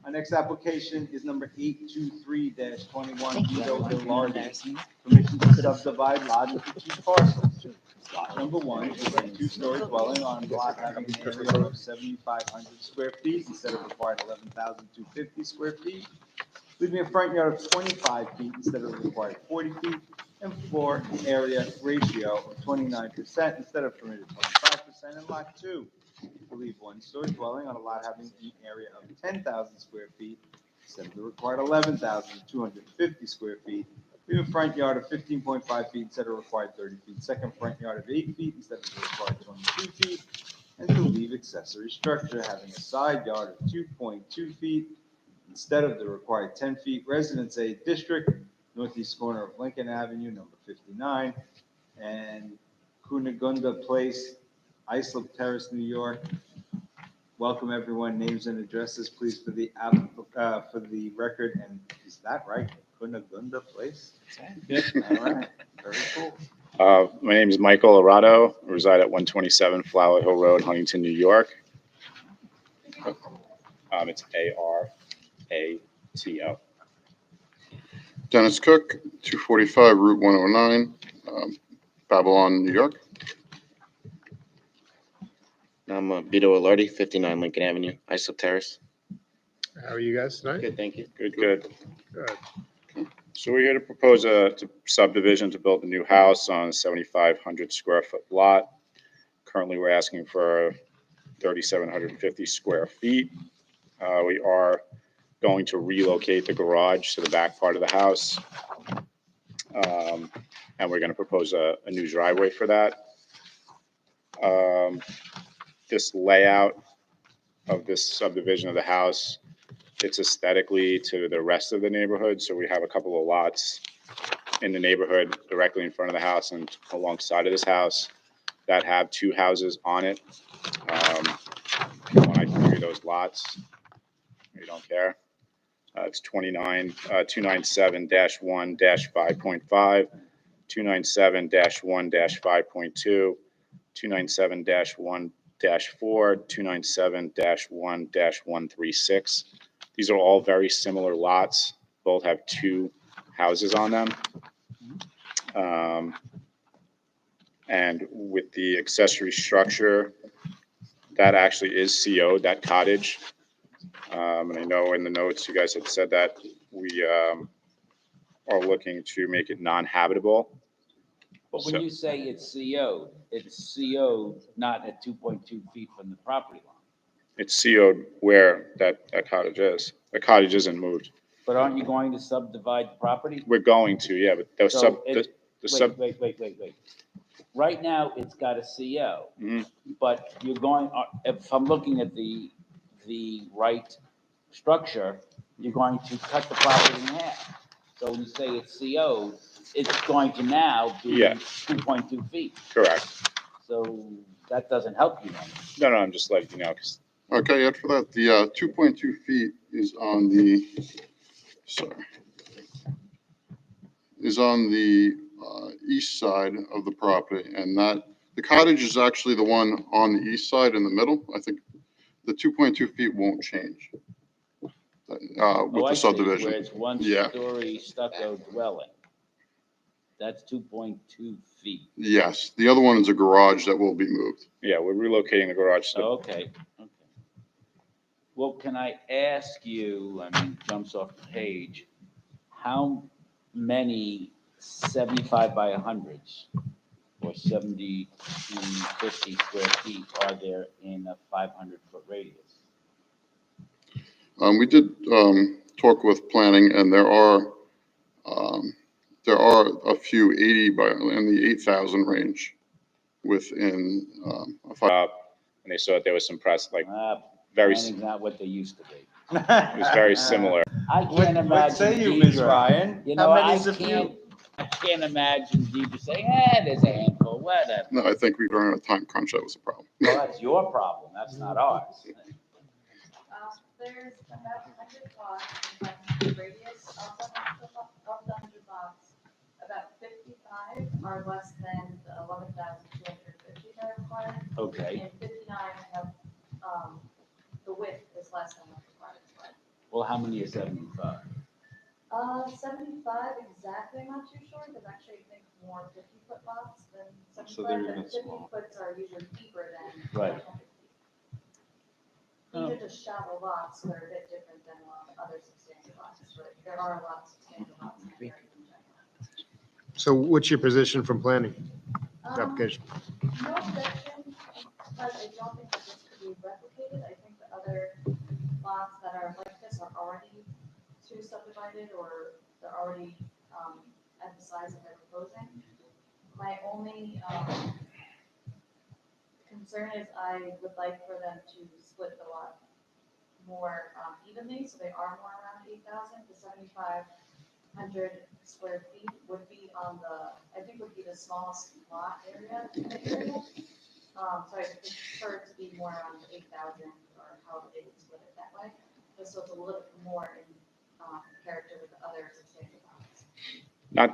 Our next application is number 823-21, Vito Villardi. Permission to subdivide lot into two parcels. Lot number one is a two-story dwelling on a lot having an area of 7,500 square feet instead of required 11,250 square feet, leaving a front yard of 25 feet instead of required 40 feet, and floor area ratio of 29% instead of permitted 25%. And lot two will leave one-story dwelling on a lot having an area of 10,000 square feet instead of the required 11,250 square feet, leaving a front yard of 15.5 feet instead of required 30 feet, second front yard of 8 feet instead of the required 22 feet, and to leave accessory structure having a side yard of 2.2 feet instead of the required 10 feet, Residence A District, northeast corner of Lincoln Avenue, number 59, and Cunagunda Place, Islip, Terrace, New York. Welcome, everyone. Names and addresses, please, for the record. And is that right? Cunagunda Place? All right. Very cool. My name is Michael Arado. I reside at 127 Flower Hill Road, Huntington, New York. It's ARATO. Dennis Cook, 245 Route 109, Babylon, New York. I'm Vito Villardi, 59 Lincoln Avenue, Islip Terrace. How are you guys tonight? Good, thank you. Good, good. Good. So we're here to propose a subdivision to build a new house on a 7,500 square foot lot. Currently, we're asking for 3,750 square feet. We are going to relocate the garage to the back part of the house. And we're going to propose a new driveway for that. This layout of this subdivision of the house, it's aesthetically to the rest of the neighborhood. So we have a couple of lots in the neighborhood directly in front of the house and alongside of this house that have two houses on it. When I can give you those lots, you don't care. It's 297-1-5.5, 297-1-5.2, 297-1-4, 297-1-136. These are all very similar lots. Both have two houses on them. And with the accessory structure, that actually is CO'd, that cottage. And I know in the notes you guys had said that we are looking to make it non-habitable. But when you say it's CO'd not at 2.2 feet from the property line. It's CO'd where that cottage is. The cottage isn't moved. But aren't you going to subdivide the property? We're going to, yeah, but the Wait. Right now, it's got a CO, Mhm. but you're going, if I'm looking at the right structure, you're going to cut the property in half. So when you say it's CO, it's going to now be Yeah. 2.2 feet. Correct. So that doesn't help you then. No, I'm just letting you know. Okay, after that, the 2.2 feet is on the, east side of the property, and that, the cottage is actually the one on the east side in the middle. I think the 2.2 feet won't change with I the see, subdivision. Where it's one Yeah. story stucco dwelling. That's 2.2 feet. Yes, the other one is a garage that will be moved. Yeah, we're relocating the garage. Okay. Well, can I ask you, jumps off the page, how many 75 by 100s or 70 to 50 square feet are there in a 500-foot radius? We did talk with planning, and there are a few 80 by in the 8,000 range within a five. And they saw that there was some press, like very. Planning's not what they used to be. It was very similar. I can't imagine. What say you, Ms. Deidre. Ryan? You know, How many I is a few? can't imagine Deidre saying, there's a handful, whatever. No, I think we ran out of time crunch. That was a problem. Well, that's your problem. That's not ours. There's about 100 lots, and radius of the 100 lots, about 55 are less than the 11,250 that are required. Okay. And 59 have, the width is less than what's required. Well, how many is 75? 75 exactly, I'm not too sure, because actually I think more 50-foot lots than So they're 75, even but 50 smaller. foots are usually deeper than Right. 100 feet. These are just shallow lots, so they're a bit different than other substantial lots, but there are a lot of substantial lots in that area in general. So what's your position from planning application? No objection, but I don't think that this could be replicated. I think the other lots that are like this are already too subdivided, or they're already at the size that they're proposing. My only concern is I would like for them to split the lot more evenly, so they are more around 8,000 to 7,500 square feet would be on the, I think would be the smallest lot area in the area. So I prefer it to be more around 8,000 or however they would split it that way, just so it's a little bit more in character with the other substantial lots.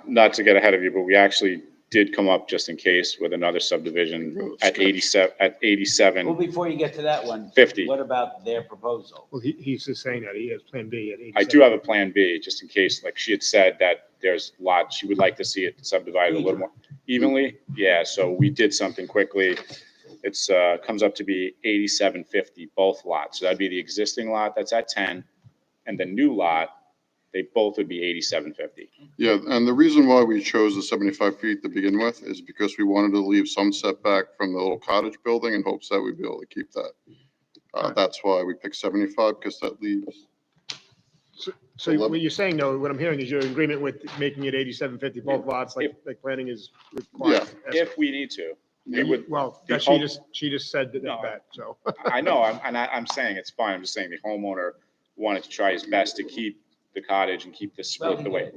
Not to get ahead of you, but we actually did come up just in case with another subdivision at 87. Well, before you get to that one. 50. What about their proposal? Well, he's just saying that he has Plan B at 87. I do have a plan B, just in case, like she had said that there's lots, she would like to see it subdivided a little more evenly. Yeah, so we did something quickly. It's, comes up to be 8750, both lots. So that'd be the existing lot that's at 10, and the new lot, they both would be 8750. Yeah, and the reason why we chose the 75 feet to begin with is because we wanted to leave some setback from the little cottage building in hopes that we'd be able to keep that. That's why we picked 75, because that leaves. So what you're saying, though, what I'm hearing is you're in agreement with making it 8750 both lots, like planning is required. Yeah, if we need to. We would. Well, the she just said No, that, so. I know, I'm saying it's fine. I'm just saying the homeowner wanted to try his best to keep the cottage and keep the split the way.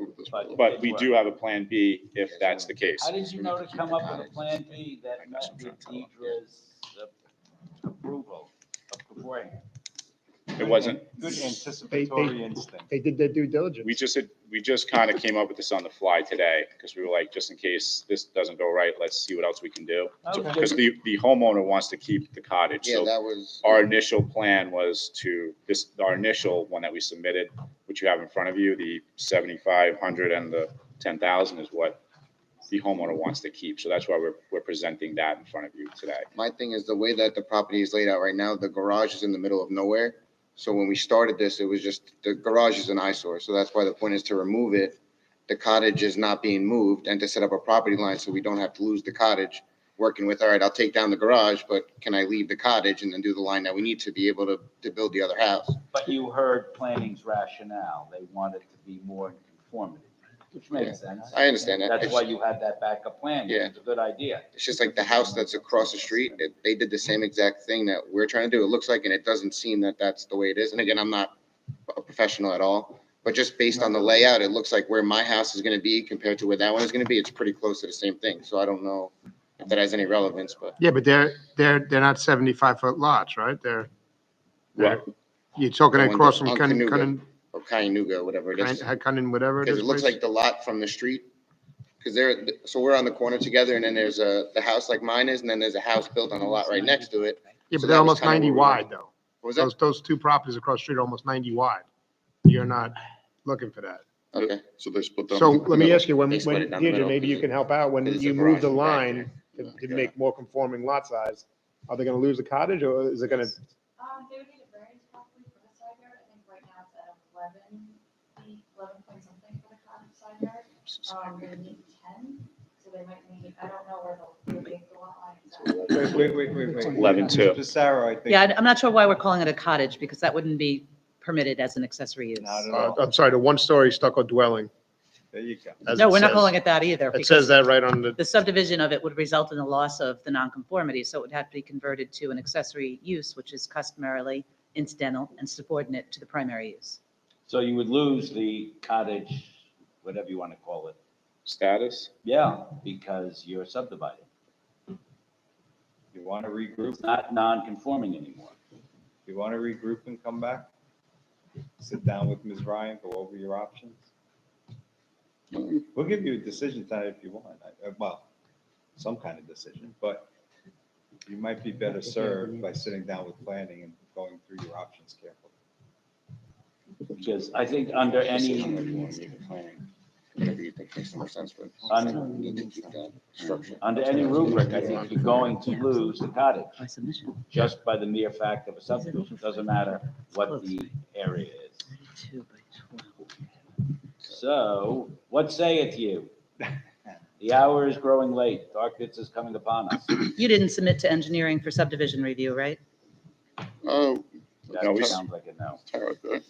But we do have a plan B if that's the case. How did you know to come up with a plan B that met with Deidre's approval of beforehand? It wasn't. Good anticipatory instinct. They did their due diligence. We just kind of came up with this on the fly today, because we were like, just in case this doesn't go right, let's see what else we can do. Okay. Because the homeowner wants to keep the cottage. Yeah, So that was. our initial plan was our initial one that we submitted, which you have in front of you, the 7,500 and the 10,000 is what the homeowner wants to keep. So that's why we're presenting that in front of you today. My thing is the way that the property is laid out right now, the garage is in the middle of nowhere. So when we started this, it was just, the garage is an eyesore. So that's why the point is to remove it. The cottage is not being moved, and to set up a property line so we don't have to lose the cottage. Working with, all right, I'll take down the garage, but can I leave the cottage and then do the line that we need to be able to build the other house? But you heard planning's rationale. They wanted to be more in conformity, which makes sense. I understand that. That's why you had that backup plan. Yeah. It's a good idea. It's just like the house that's across the street, they did the same exact thing that we're trying to do. It looks like, and it doesn't seem that that's the way it is. And again, I'm not a professional at all, but just based on the layout, it looks like where my house is gonna be compared to where that one is gonna be, it's pretty close to the same thing. So I don't know if that has any relevance, but. Yeah, but they're not 75-foot lots, right? What? You're talking On across from Cayuga, Cunnin, or Cayuga, whatever it is. Cunnin, whatever it Because is. it looks place. like the lot from the street, because so we're on the corner together, and then there's the house like mine is, and then there's a house built on a lot right next to it. Yeah, So but they're that was almost kinda 90 where we wide, went. though. What was that? Those two properties across the street are almost 90 wide. You're not looking for that. Okay. So they split them. So let me ask you, when They split it down the Deirdre, middle, maybe you can help out, when because you it's a move the garage back line to make more conforming lot size, are they gonna lose the cottage, or is it gonna? They would need a variance probably for the side yard. I think right now it's at 11 feet, 11 point something for the cottage side yard. They would need 10, so they might need, I don't know where they'll make the lot line is. Wait. 11-2. Mr. Sarah, I think. Yeah, I'm not sure why we're calling it a cottage, because that wouldn't be permitted as an accessory use. Not at all. I'm sorry, the one-story stucco dwelling. There you go. as No, it we're not says. calling it that either. It because says that right on the, The subdivision of it would result in the loss of the nonconformity, so it would have to be converted to an accessory use, which is customarily incidental and subordinate to the primary use. So you would lose the cottage, whatever you want to call it. Status? Yeah, because you're subdividing. You want to regroup? It's not non-conforming anymore. You want to regroup and come back? Sit down with Ms. Ryan, go over your options? We'll give you a decision tonight if you want. Well, some kind of decision, but you might be better served by sitting down with planning and going through your options carefully. Because I think under any, Whatever you think makes the most sense for it. under any rubric, I think you're going to lose the cottage. Just by the mere fact of a subdivision. Doesn't matter what the area is. So, what saith you? The hour is growing late. Darkness is coming upon us. You didn't submit to engineering for subdivision review, right? Oh, No, we- That sounds like a no. Tara did.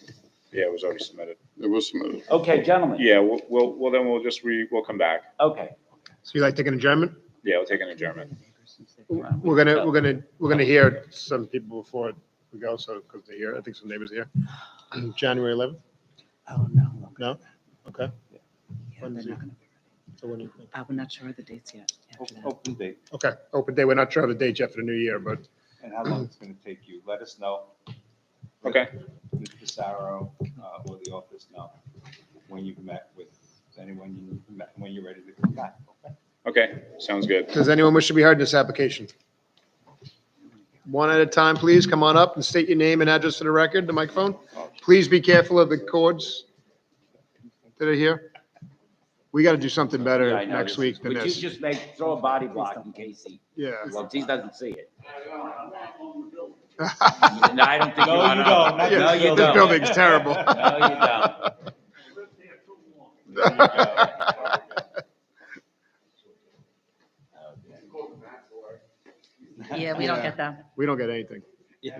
Yeah, it was already submitted. It was submitted. Okay, gentlemen. Yeah, we'll come back. Okay. So you like taking adjournment? Yeah, we'll take an adjournment. We're gonna hear some people before we go, so, because they're here, I think some neighbors are here. January 11th? Oh, no. No? Okay. Yeah, When they're is it? not gonna be So when do you think? ready. We're not sure of the dates yet. after that. Open date, Okay, open day. We're not sure of the date yet for the new year, but and how long it's gonna take you. Let us know. Okay. Mr. Sarro, or the office know when you've met with anyone you met, when you're ready to come back, okay? Okay, sounds good. does anyone wish to be heard in this application? One at a time, please. Come on up and state your name and address for the record, the microphone. Please be careful of the cords that are here. We got to do something Yeah, better I know. next week than Would you this. just throw a body block in case Yeah. he doesn't see it? No, I don't think you No, want you to. don't. Not No, you This don't. building's terrible. No, you don't. Yeah, we don't get that. We don't get anything.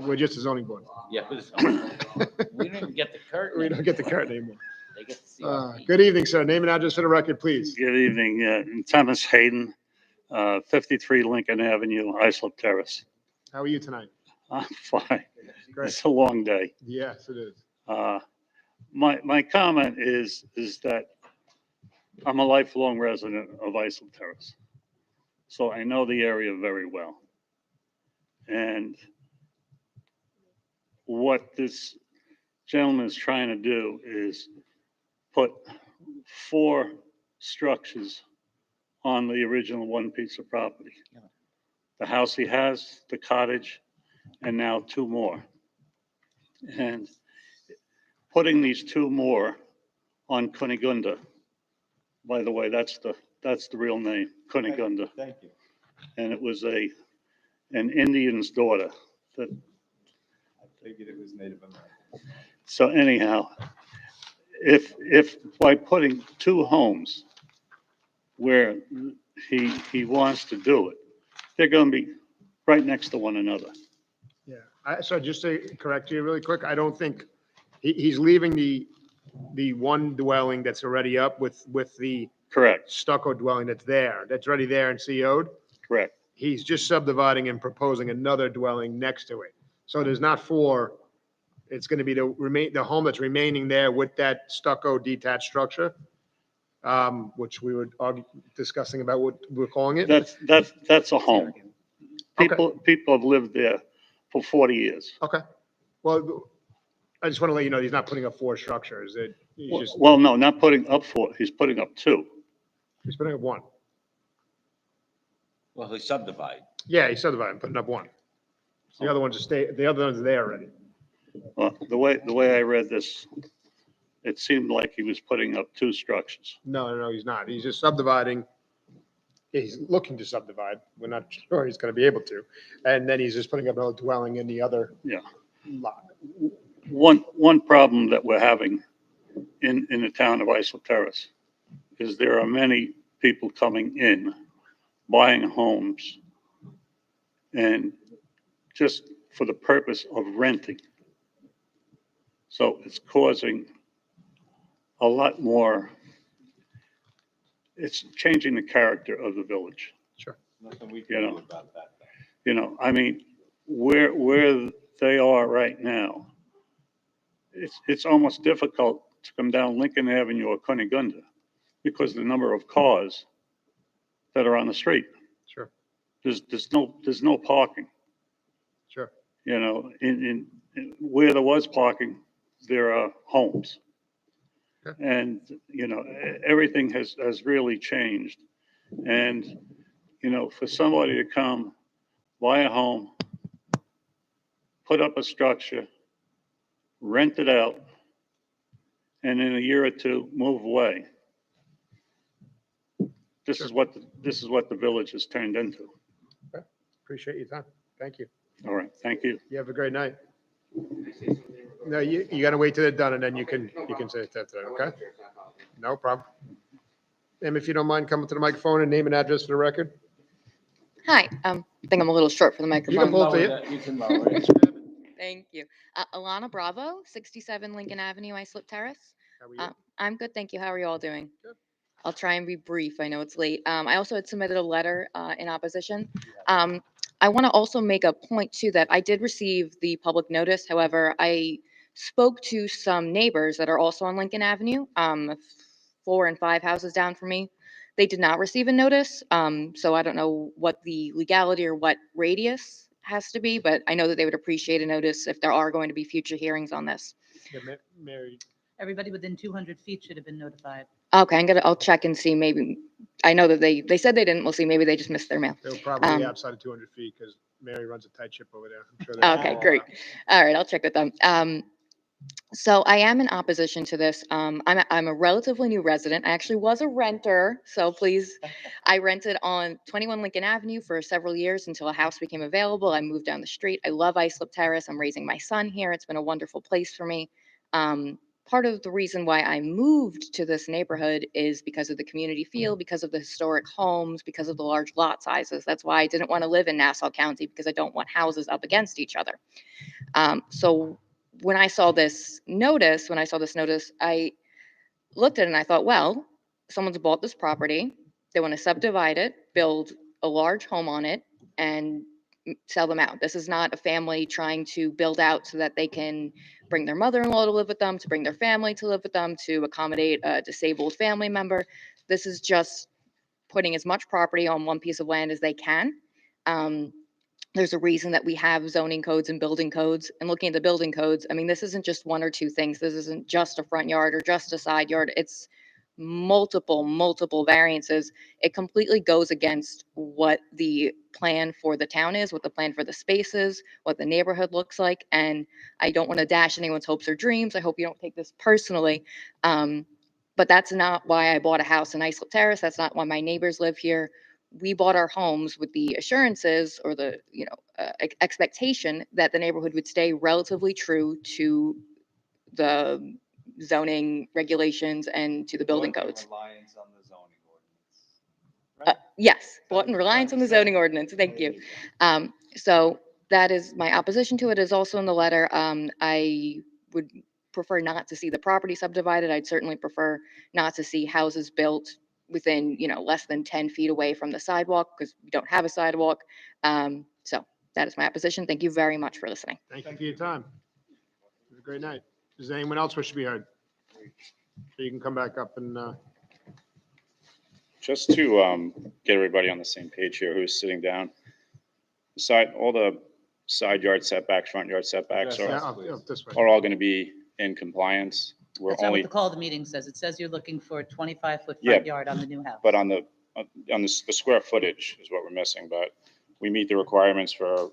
We're just a zoning board. Yeah, we didn't even get the curtain. We don't get the curtain anymore. They get to see our feet. Good evening, sir. Name and address for the record, please. Good evening. Thomas Hayden, 53 Lincoln Avenue, Islip Terrace. How are you tonight? I'm fine. Great. It's a long day. Yes, it is. My comment is that I'm a lifelong resident of Islip Terrace. So I know the area very well. And what this gentleman is trying to do is put 4 structures on the original one piece of property. The house he has, the cottage, and now 2 more. And putting these 2 more on Kunigunda, by the way, that's the real name, Kunigunda. Thank you. And it was an Indian's daughter that, I figured it was Native American. so anyhow, if by putting 2 homes where he wants to do it, they're going to be right next to one another. Yeah. So just to correct you really quick, I don't think he's leaving the one dwelling that's already up with the Correct. stucco dwelling that's already there and CO'd. Correct. He's just subdividing and proposing another dwelling next to it. So there's not 4. It's going to be the home that's remaining there with that stucco detached structure, which we were discussing about what we're calling it. That's a home. People have lived there for 40 years. Okay. Well, I just want to let you know, he's not putting up 4 structures. Well, no, not putting up 4. He's putting up 2. He's putting up 1. Well, he subdivided. Yeah, he's subdividing, putting up 1. The other ones the other one's there already. Well, the way I read this, it seemed like he was putting up 2 structures. No, he's not. He's just subdividing. He's looking to subdivide. We're not sure he's going to be able to. And then he's just putting up another dwelling in the other lot. One problem that we're having in the town of Islip Terrace is there are many people coming in, buying homes, and just for the purpose of renting. So it's causing a lot more, it's changing the character of the village. Sure. Nothing we can do about that. I mean, where they are right now, it's almost difficult to come down Lincoln Avenue or Kunigunda because the number of cars that are on the street. Sure. There's no parking. Sure. In where there was parking, there are homes. And, everything has really changed. And, for somebody to come, buy a home, put up a structure, rent it out, and in a year or two, move away. This is what the village has turned into. Appreciate your time. Thank you. All right, thank you. You have a great night. No, you gotta wait till they're done and then you can say that, okay? No problem. Ma'am, if you don't mind coming to the microphone and name and address for the record? Hi, I think I'm a little short for the You microphone. can both of You can lower it. Thank you. Alana Bravo, 67 Lincoln Avenue, Islip Terrace. How are you? I'm good, thank you. How are you all doing? Good. I'll try and be brief. I know it's late. I also had submitted a letter in opposition. I want to also make a point too that I did receive the public notice. However, I spoke to some neighbors that are also on Lincoln Avenue, 4 and 5 houses down from me. They did not receive a notice, so I don't know what the legality or what radius has to be, but I know that they would appreciate a notice if there are going to be future hearings on this. Yeah, Mary. Everybody within 200 feet should have been notified. Okay, I'll check and see, maybe, I know that they said they didn't, we'll see, maybe they just missed their mail. They were probably outside of 200 feet because Mary runs a tight ship over there. I'm sure Okay, great. All right, I'll check with them. So I am in opposition to this. I'm a relatively new resident. I actually was a renter, so please, I rented on 21 Lincoln Avenue for several years until a house became available. I moved down the street. I love Islip Terrace. I'm raising my son here. It's been a wonderful place for me. Part of the reason why I moved to this neighborhood is because of the community feel, because of the historic homes, because of the large lot sizes. That's why I didn't want to live in Nassau County, because I don't want houses up against each other. So when I saw this notice, I looked at it and I thought, well, someone's bought this property. They want to subdivide it, build a large home on it, and sell them out. This is not a family trying to build out so that they can bring their mother-in-law to live with them, to bring their family to live with them, to accommodate a disabled family member. This is just putting as much property on one piece of land as they can. There's a reason that we have zoning codes and building codes. And looking at the building codes, I mean, this isn't just one or two things. This isn't just a front yard or just a side yard. It's multiple variances. It completely goes against what the plan for the town is, what the plan for the space is, what the neighborhood looks like. And I don't want to dash anyone's hopes or dreams. I hope you don't take this personally. But that's not why I bought a house in Islip Terrace. That's not why my neighbors live here. We bought our homes with the assurances or the expectation that the neighborhood would stay relatively true to the zoning regulations and to the building codes. Reliance on the zoning ordinance. Yes, bought in reliance on the zoning ordinance. Thank you. So that is my opposition to it, is also in the letter. I would prefer not to see the property subdivided. I'd certainly prefer not to see houses built within, less than 10 feet away from the sidewalk, because we don't have a sidewalk. So that is my opposition. Thank you very much for listening. Thank you for your time. Have a great night. Does anyone else wish to be heard? So you can come back up and, Just to get everybody on the same page here, who's sitting down. All the side yard setbacks, front yard setbacks yeah, up this way. are all going to be in compliance. We're That's not only, what the call of the meeting says. It says you're looking for a 25-foot Yeah, front yard on the new house. but on the square footage is what we're missing, but we meet the requirements for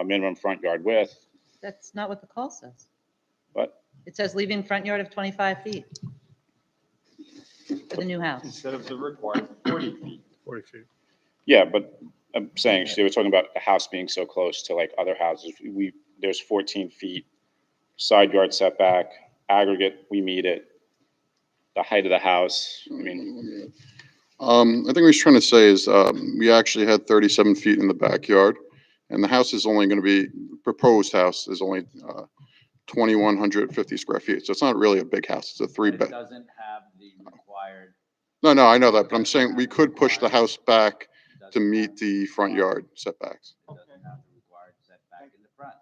minimum front yard width. That's not what the call says. But It says leaving front yard of 25 feet for the new house. Instead of the required 40 feet. 40 feet. yeah, but I'm saying, they were talking about the house being so close to like other houses. There's 14 feet side yard setback, aggregate, we meet it. The height of the house, I mean, I think what he's trying to say is, we actually had 37 feet in the backyard, and the house is only going to be, proposed house is only 2,150 square feet. So it's not really a big house. It's a But three-bed. it doesn't have the required. No, I know that, but I'm saying we could push the house back to meet the front yard setbacks. It doesn't have the required setback in the front.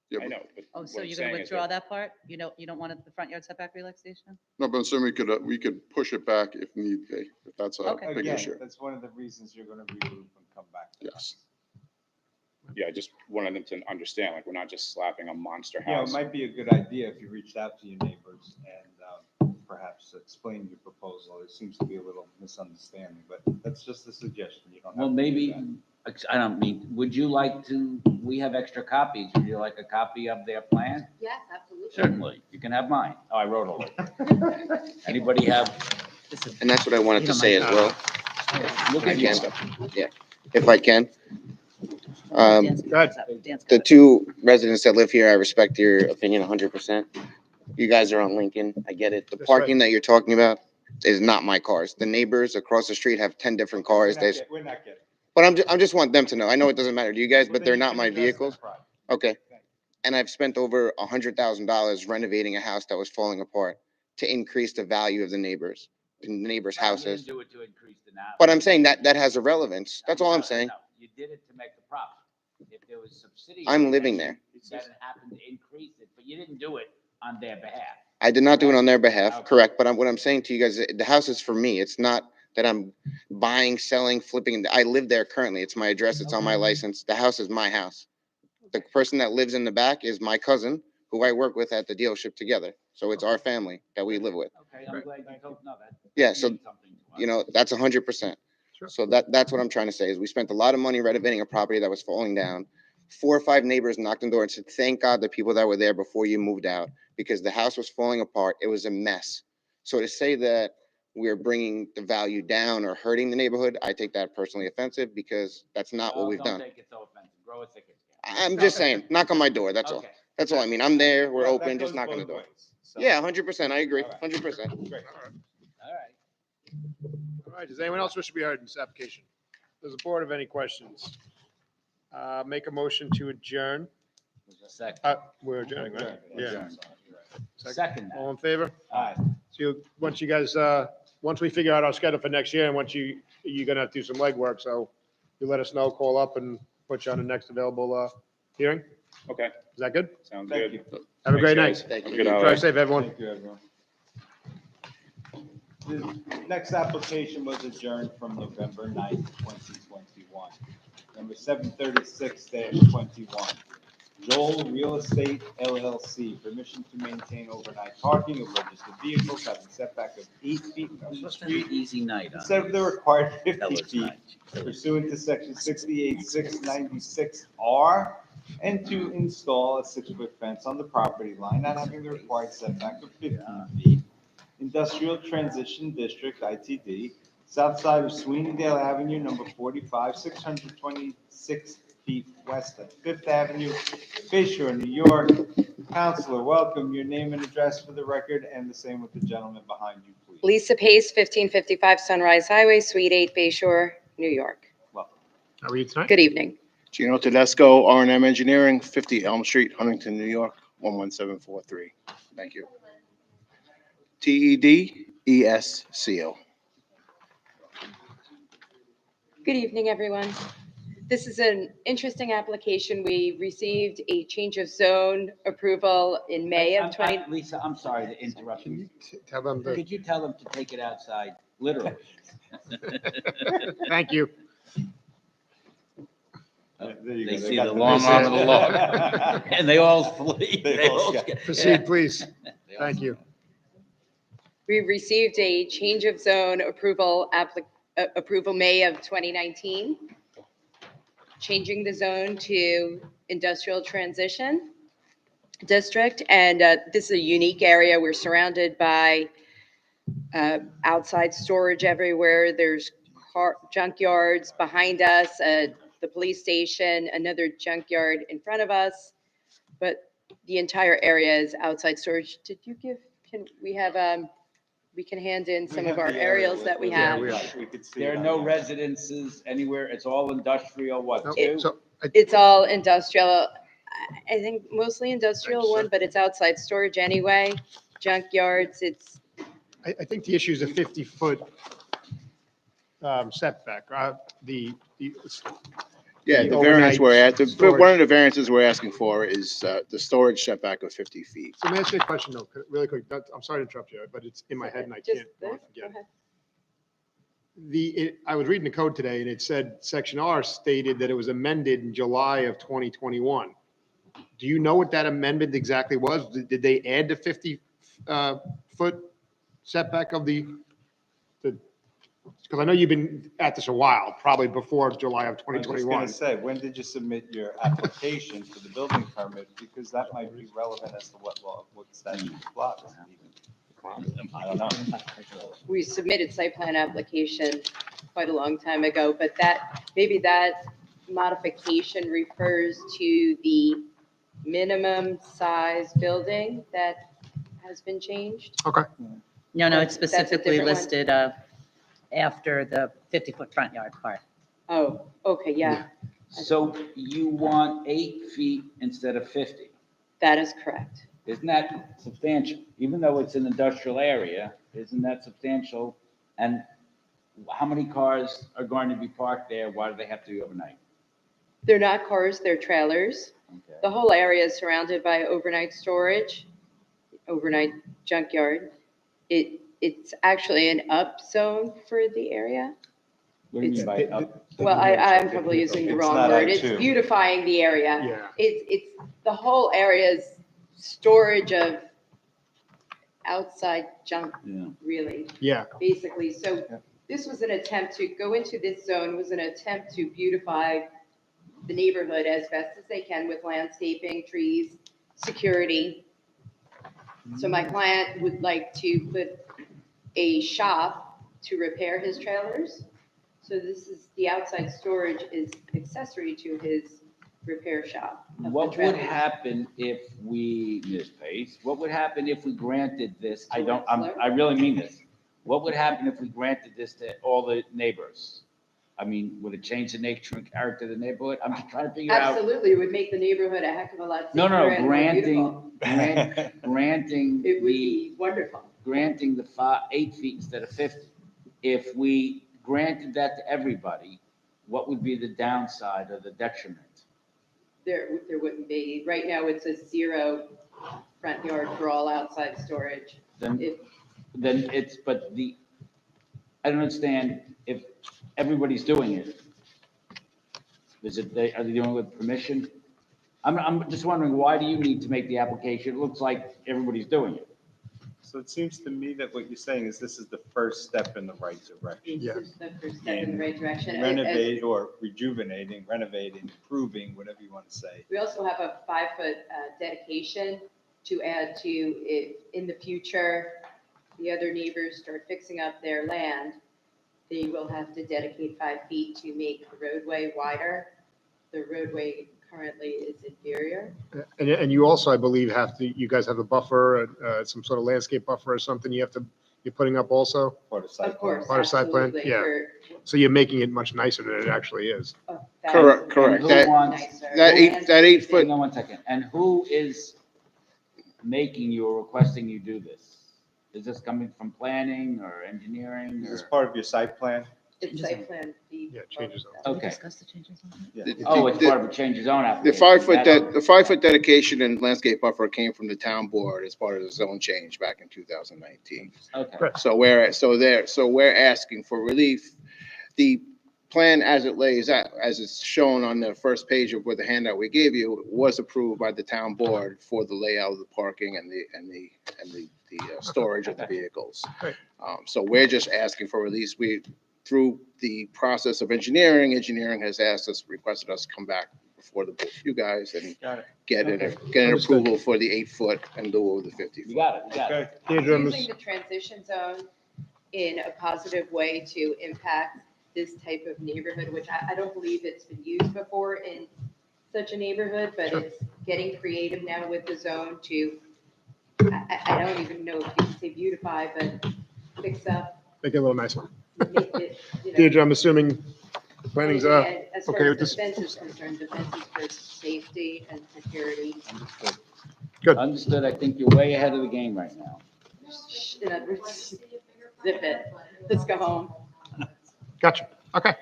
Yeah, I know. But Oh, what so I'm you're going saying to is withdraw that- that part? You don't want the front yard setback relaxation? No, but I'm saying we could push it back if need be, if that's a Okay. big Again, issue. that's one of the reasons you're going to regroup and come back. to Yes. us. Yeah, I just wanted them to understand, like, we're not just slapping a monster Yeah, it house. might be a good idea if you reached out to your neighbors and perhaps explain your proposal. There seems to be a little misunderstanding, but that's just a suggestion. You don't have Well, to do maybe, that. I don't mean, would you like to, we have extra copies. Would you like a copy of their plan? Yes, absolutely. Certainly. You can have mine. Oh, I wrote all of it. Anybody have? And that's what I wanted to say as well. Look I at you. can, yeah, if I can. Dan's- Go ahead. Dan's got The it. two residents that live here, I respect your opinion 100%. You guys are on Lincoln, I get it. The That's right. parking that you're talking about is not my cars. The neighbors across the street have 10 different cars. There's, We're not getting. but I just want them to know. I know it doesn't matter to you guys, but they're not my vehicles. Okay. And I've spent over $100,000 renovating a house that was falling apart to increase the value of the neighbors' houses. You didn't do it to increase the now. But I'm saying that has a relevance. That's all I'm saying. No, you did it to make the profit. If there was subsidy. I'm living there. Then it happened to increase it, but you didn't do it on their behalf. I did not do it on their behalf, Okay. correct, but what I'm saying to you guys, the house is for me. It's not that I'm buying, selling, flipping. I live there currently. It's my address. It's on my license. The house is my house. The person that lives in the back is my cousin, who I work with at the dealership together. So it's our family that we live with. Okay, I'm glad you told, no, that. Yeah, that so, means something to us. you know, that's 100%. So that's what I'm trying to say, is we spent a lot of money renovating a property that was falling down. 4 or 5 neighbors knocked on the door and said, thank God the people that were there before you moved out, because the house was falling apart. It was a mess. So to say that we're bringing the value down or hurting the neighborhood, I take that personally offensive, because that's not what Well, we've don't done. take it so offensive. Grow a thick skin. I'm just saying, knock on my door, that's all. Okay. That's all I mean. I'm there, we're Well, that open, just goes knock on the both door. ways, so. Yeah, 100%, I agree, All right. 100%. Great. All right. All right, does anyone else wish to be heard in this application? Does the board have any questions? Make a motion to adjourn. Second. We're adjourning, right? Yeah. Adjourn. Second. All in favor? All right. So once you guys, once we figure out our schedule for next year, and once you're gonna have to do some legwork, so you let us know, call up and put you on the next available, hearing. Okay, Is that good? sounds Thank good. you. Have a great night. Thanks, guys. Have a good Drive holiday. safe, everyone. Thank you, everyone. The next application was adjourned from November 9th, 2021. Number 736-21. Joel Real Estate LLC, permission to maintain overnight parking of registered vehicles having setback of 8 feet from the Must have been street an easy night. huh? instead of the required That 50 was feet nice. pursuant to section 68-696R, and to install a 6-foot fence on the property line, not having the required setback of 15 feet. Industrial Transition District, ITD, south side of Sweeneydale Avenue, number 45, 626 feet west of Fifth Avenue, Bay Shore, New York. Counselor, welcome. Your name and address for the record, and the same with the gentleman behind you, please. Lisa Pace, 1555 Sunrise Highway, Suite 8, Bay Shore, New York. Welcome. How are you tonight? Good evening. Gino Tedesco, R&M Engineering, 50 Elm Street, Huntington, New York, 11743. Thank you. TEDESCO. Good evening, everyone. This is an interesting application. We received a change of zone approval in May of 20. Lisa, I'm sorry to interrupt Can you. you tell them to, Could you tell them to take it outside, literally? thank you. There you go. They They see got the the long message. arm of the law, and they all flee. They all scatter. Proceed, please. Thank you. We received a change of zone approval May of 2019, changing the zone to industrial transition district. And this is a unique area. We're surrounded by outside storage everywhere. There's junkyards behind us, the police station, another junkyard in front of us. But the entire area is outside storage. Did you give, we can hand in some of our aerials that we have. We could see There it are on no the- residences anywhere. It's all industrial, what, Nope. two? So, It's all industrial, I think mostly industrial one, but it's outside storage anyway. Junkyards, it's, I think the issue is a 50-foot setback. Yeah, The the variance overnight storage. one of the variances we're asking for is the storage setback of 50 feet. So let me ask you a question though, really quick. I'm sorry to interrupt you, but it's in my head and I just, can't go forget. ahead. I was reading the code today and it said section R stated that it was amended in July of 2021. Do you know what that amendment exactly was? Did they add the 50 foot setback of because I know you've been at this a while, probably before July of I was just 2021. gonna say, when did you submit your application for the building permit? Because that might be relevant as to what law, what statute applies. I don't know. We submitted site plan application quite a long time ago, but maybe that modification refers to the minimum size building that has been changed. Okay. No, it's That's a specifically different one? listed after the 50-foot front yard part. Oh, okay, yeah, So you want 8 feet instead of 50? that is correct. Isn't that substantial? Even though it's an industrial area, isn't that substantial? And how many cars are going to be parked there? Why do they have to be overnight? They're not cars, they're trailers. Okay. The whole area is surrounded by overnight storage, overnight junkyard. It's actually an up zone for the area. What do you mean by up? Well, I'm probably using the It's wrong not word. It's I2. beautifying the area. Yeah. It's the whole area's storage of outside junk, Yeah. really, Yeah. basically. So this was an attempt to go into this zone, was an attempt to beautify the neighborhood as best as they can with landscaping, trees, security. So my client would like to put a shop to repair his trailers. So the outside storage is accessory to his repair shop. of the What would trailers. happen if Ms. Pace, what would happen if we granted this? I really mean this. What would happen if we granted this to all the neighbors? I mean, would it change the nature and character of the neighborhood? I'm just trying to figure out. Absolutely, it would make the neighborhood a heck of a lot No, safer and more granting, beautiful. granting It would the, be wonderful. granting the 8 feet instead of 50. If we granted that to everybody, what would be the downside or the detriment? There wouldn't be. Right now, it's a 0 front yard for all outside storage. Then, If- then it's, but I don't understand if everybody's doing it. Are they doing it with permission? I'm just wondering, why do you need to make the application? It looks like everybody's doing it. So it seems to me that what you're saying is this is the first step in the right direction. This is the first step in the right direction. As- Renovate or rejuvenating, renovating, improving, whatever you want to say. We also have a 5-foot dedication to add to if in the future, the other neighbors start fixing up their land, they will have to dedicate 5 feet to make the roadway wider. The roadway currently is inferior. And you also, I believe, you guys have a buffer, some sort of landscape buffer or something you're putting up also? Part of site Of course, Part of site plan, absolutely. yeah. So you're making it much nicer than it actually is. Correct. And who That, wants- that 8 foot, Hang on one second. And who is making you or requesting you do this? Is this coming from planning or engineering Is this or? part of your site plan? It's site plan fee. Yeah, changes. Okay. Discuss the changes on that? Yeah. Oh, it's part of a change of zone the application. 5-foot, That's- the 5-foot dedication and landscape buffer came from the town board as part of the zone change back in 2019. Okay. So we're asking for relief. The plan as it lays out, as it's shown on the first page of where the handout we gave you, was approved by the town board for the layout of the parking and the storage of the vehicles. Right. So we're just asking for release. Through the process of engineering has requested us to come back before the board, you guys, and Got it. get Okay. an approval for the 8-foot in lieu of the 50 You foot. got it, you got it. Okay. Using the transition zone in a positive way to impact this type of neighborhood, which I don't believe it's been used before in such a neighborhood, but Sure. it's getting creative now with the zone to, I don't even know if you can say beautify, but fix up, Make it a little nicer. make it, you know. Deirdre, I'm assuming planning's And as far okay as with the this? fence is concerned, the fence is for safety and security. Good. Understood. I think you're way ahead of the game right now. In other words, zip it, let's go home. Gotcha. Okay.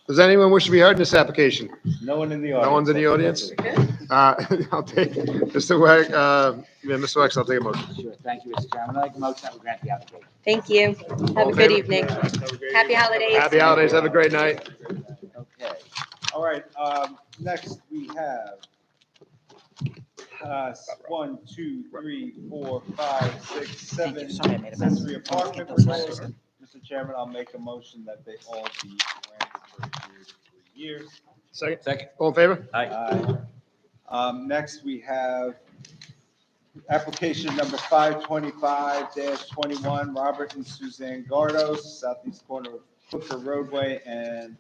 Does anyone wish to be heard in this application? No one in the audience. No one's in the audience? I'll take, Mr. Weck, Mr. Wex, I'll take a motion. Sure, thank you, Mr. Chairman. I'd like a motion that we grant the application. Thank you. Have All a in good favor? evening. Happy holidays. Happy holidays. Have a great night. Okay. All right, next we have 1, 2, 3, 4, 5, 6, 7 Sorry, I made a mess. accessory Let's apartment get those renewals. letters. Mr. Chairman, I'll make a motion that they all be granted for a period of 3 years. Second. All in favor? Aye. Next, we have application number 525-21, Robert and Suzanne Gardos, southeast corner of Clipper Roadway and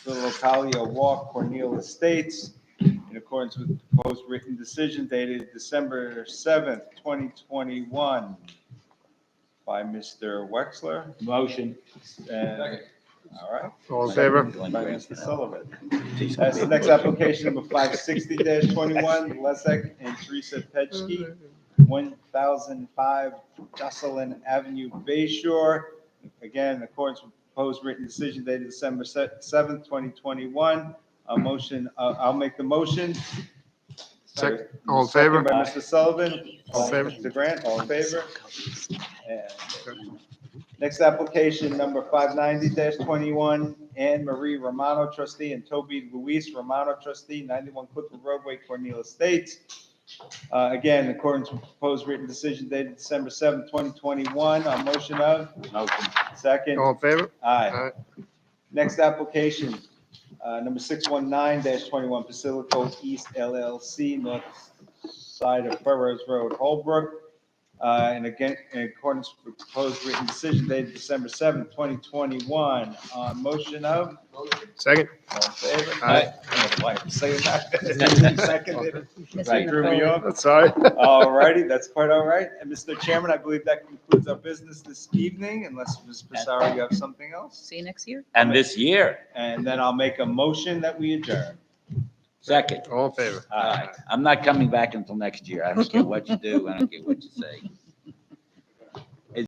the Localia Walk, Corneal Estates, in accordance with the proposed written decision dated December 7th, 2021, by Mr. Wexler. Motion. And, all right. All in favor? By Mr. Sullivan. That's the next application, number 560-21, Lesek and Teresa Pechke, 1005 Jocelyn Avenue, Bay Shore. Again, in accordance with proposed written decision dated December 7th, 2021. A motion, I'll make the motion. Second. All in favor? Second by Mr. Sullivan. All in favor? Mr. Grant, all in favor? And next application, number 590-21, Anne Marie Romano, trustee, and Toby Luis Romano, trustee, 91 Clipper Roadway, Corneal Estates. Again, in accordance with proposed written decision dated December 7th, 2021, a motion of? Motion. Second? All in favor? Aye. Next application, number 619-21, Basilico East LLC, north side of Furrows Road, Holbrook. And again, in accordance with proposed written decision dated December 7th, 2021, motion of? Second. All in favor? Aye. I don't know why I'm saying that. Seconded. Right. Threw me off. That's all right. All righty, that's quite all right. And Mr. Chairman, I believe that concludes our business this evening, unless Ms. Pissarro, you have something else? See you next year. And this year, And then I'll make a motion that we adjourn. second. All in favor? All right. I'm not coming back until next year. I don't care what you do. I don't care what you say.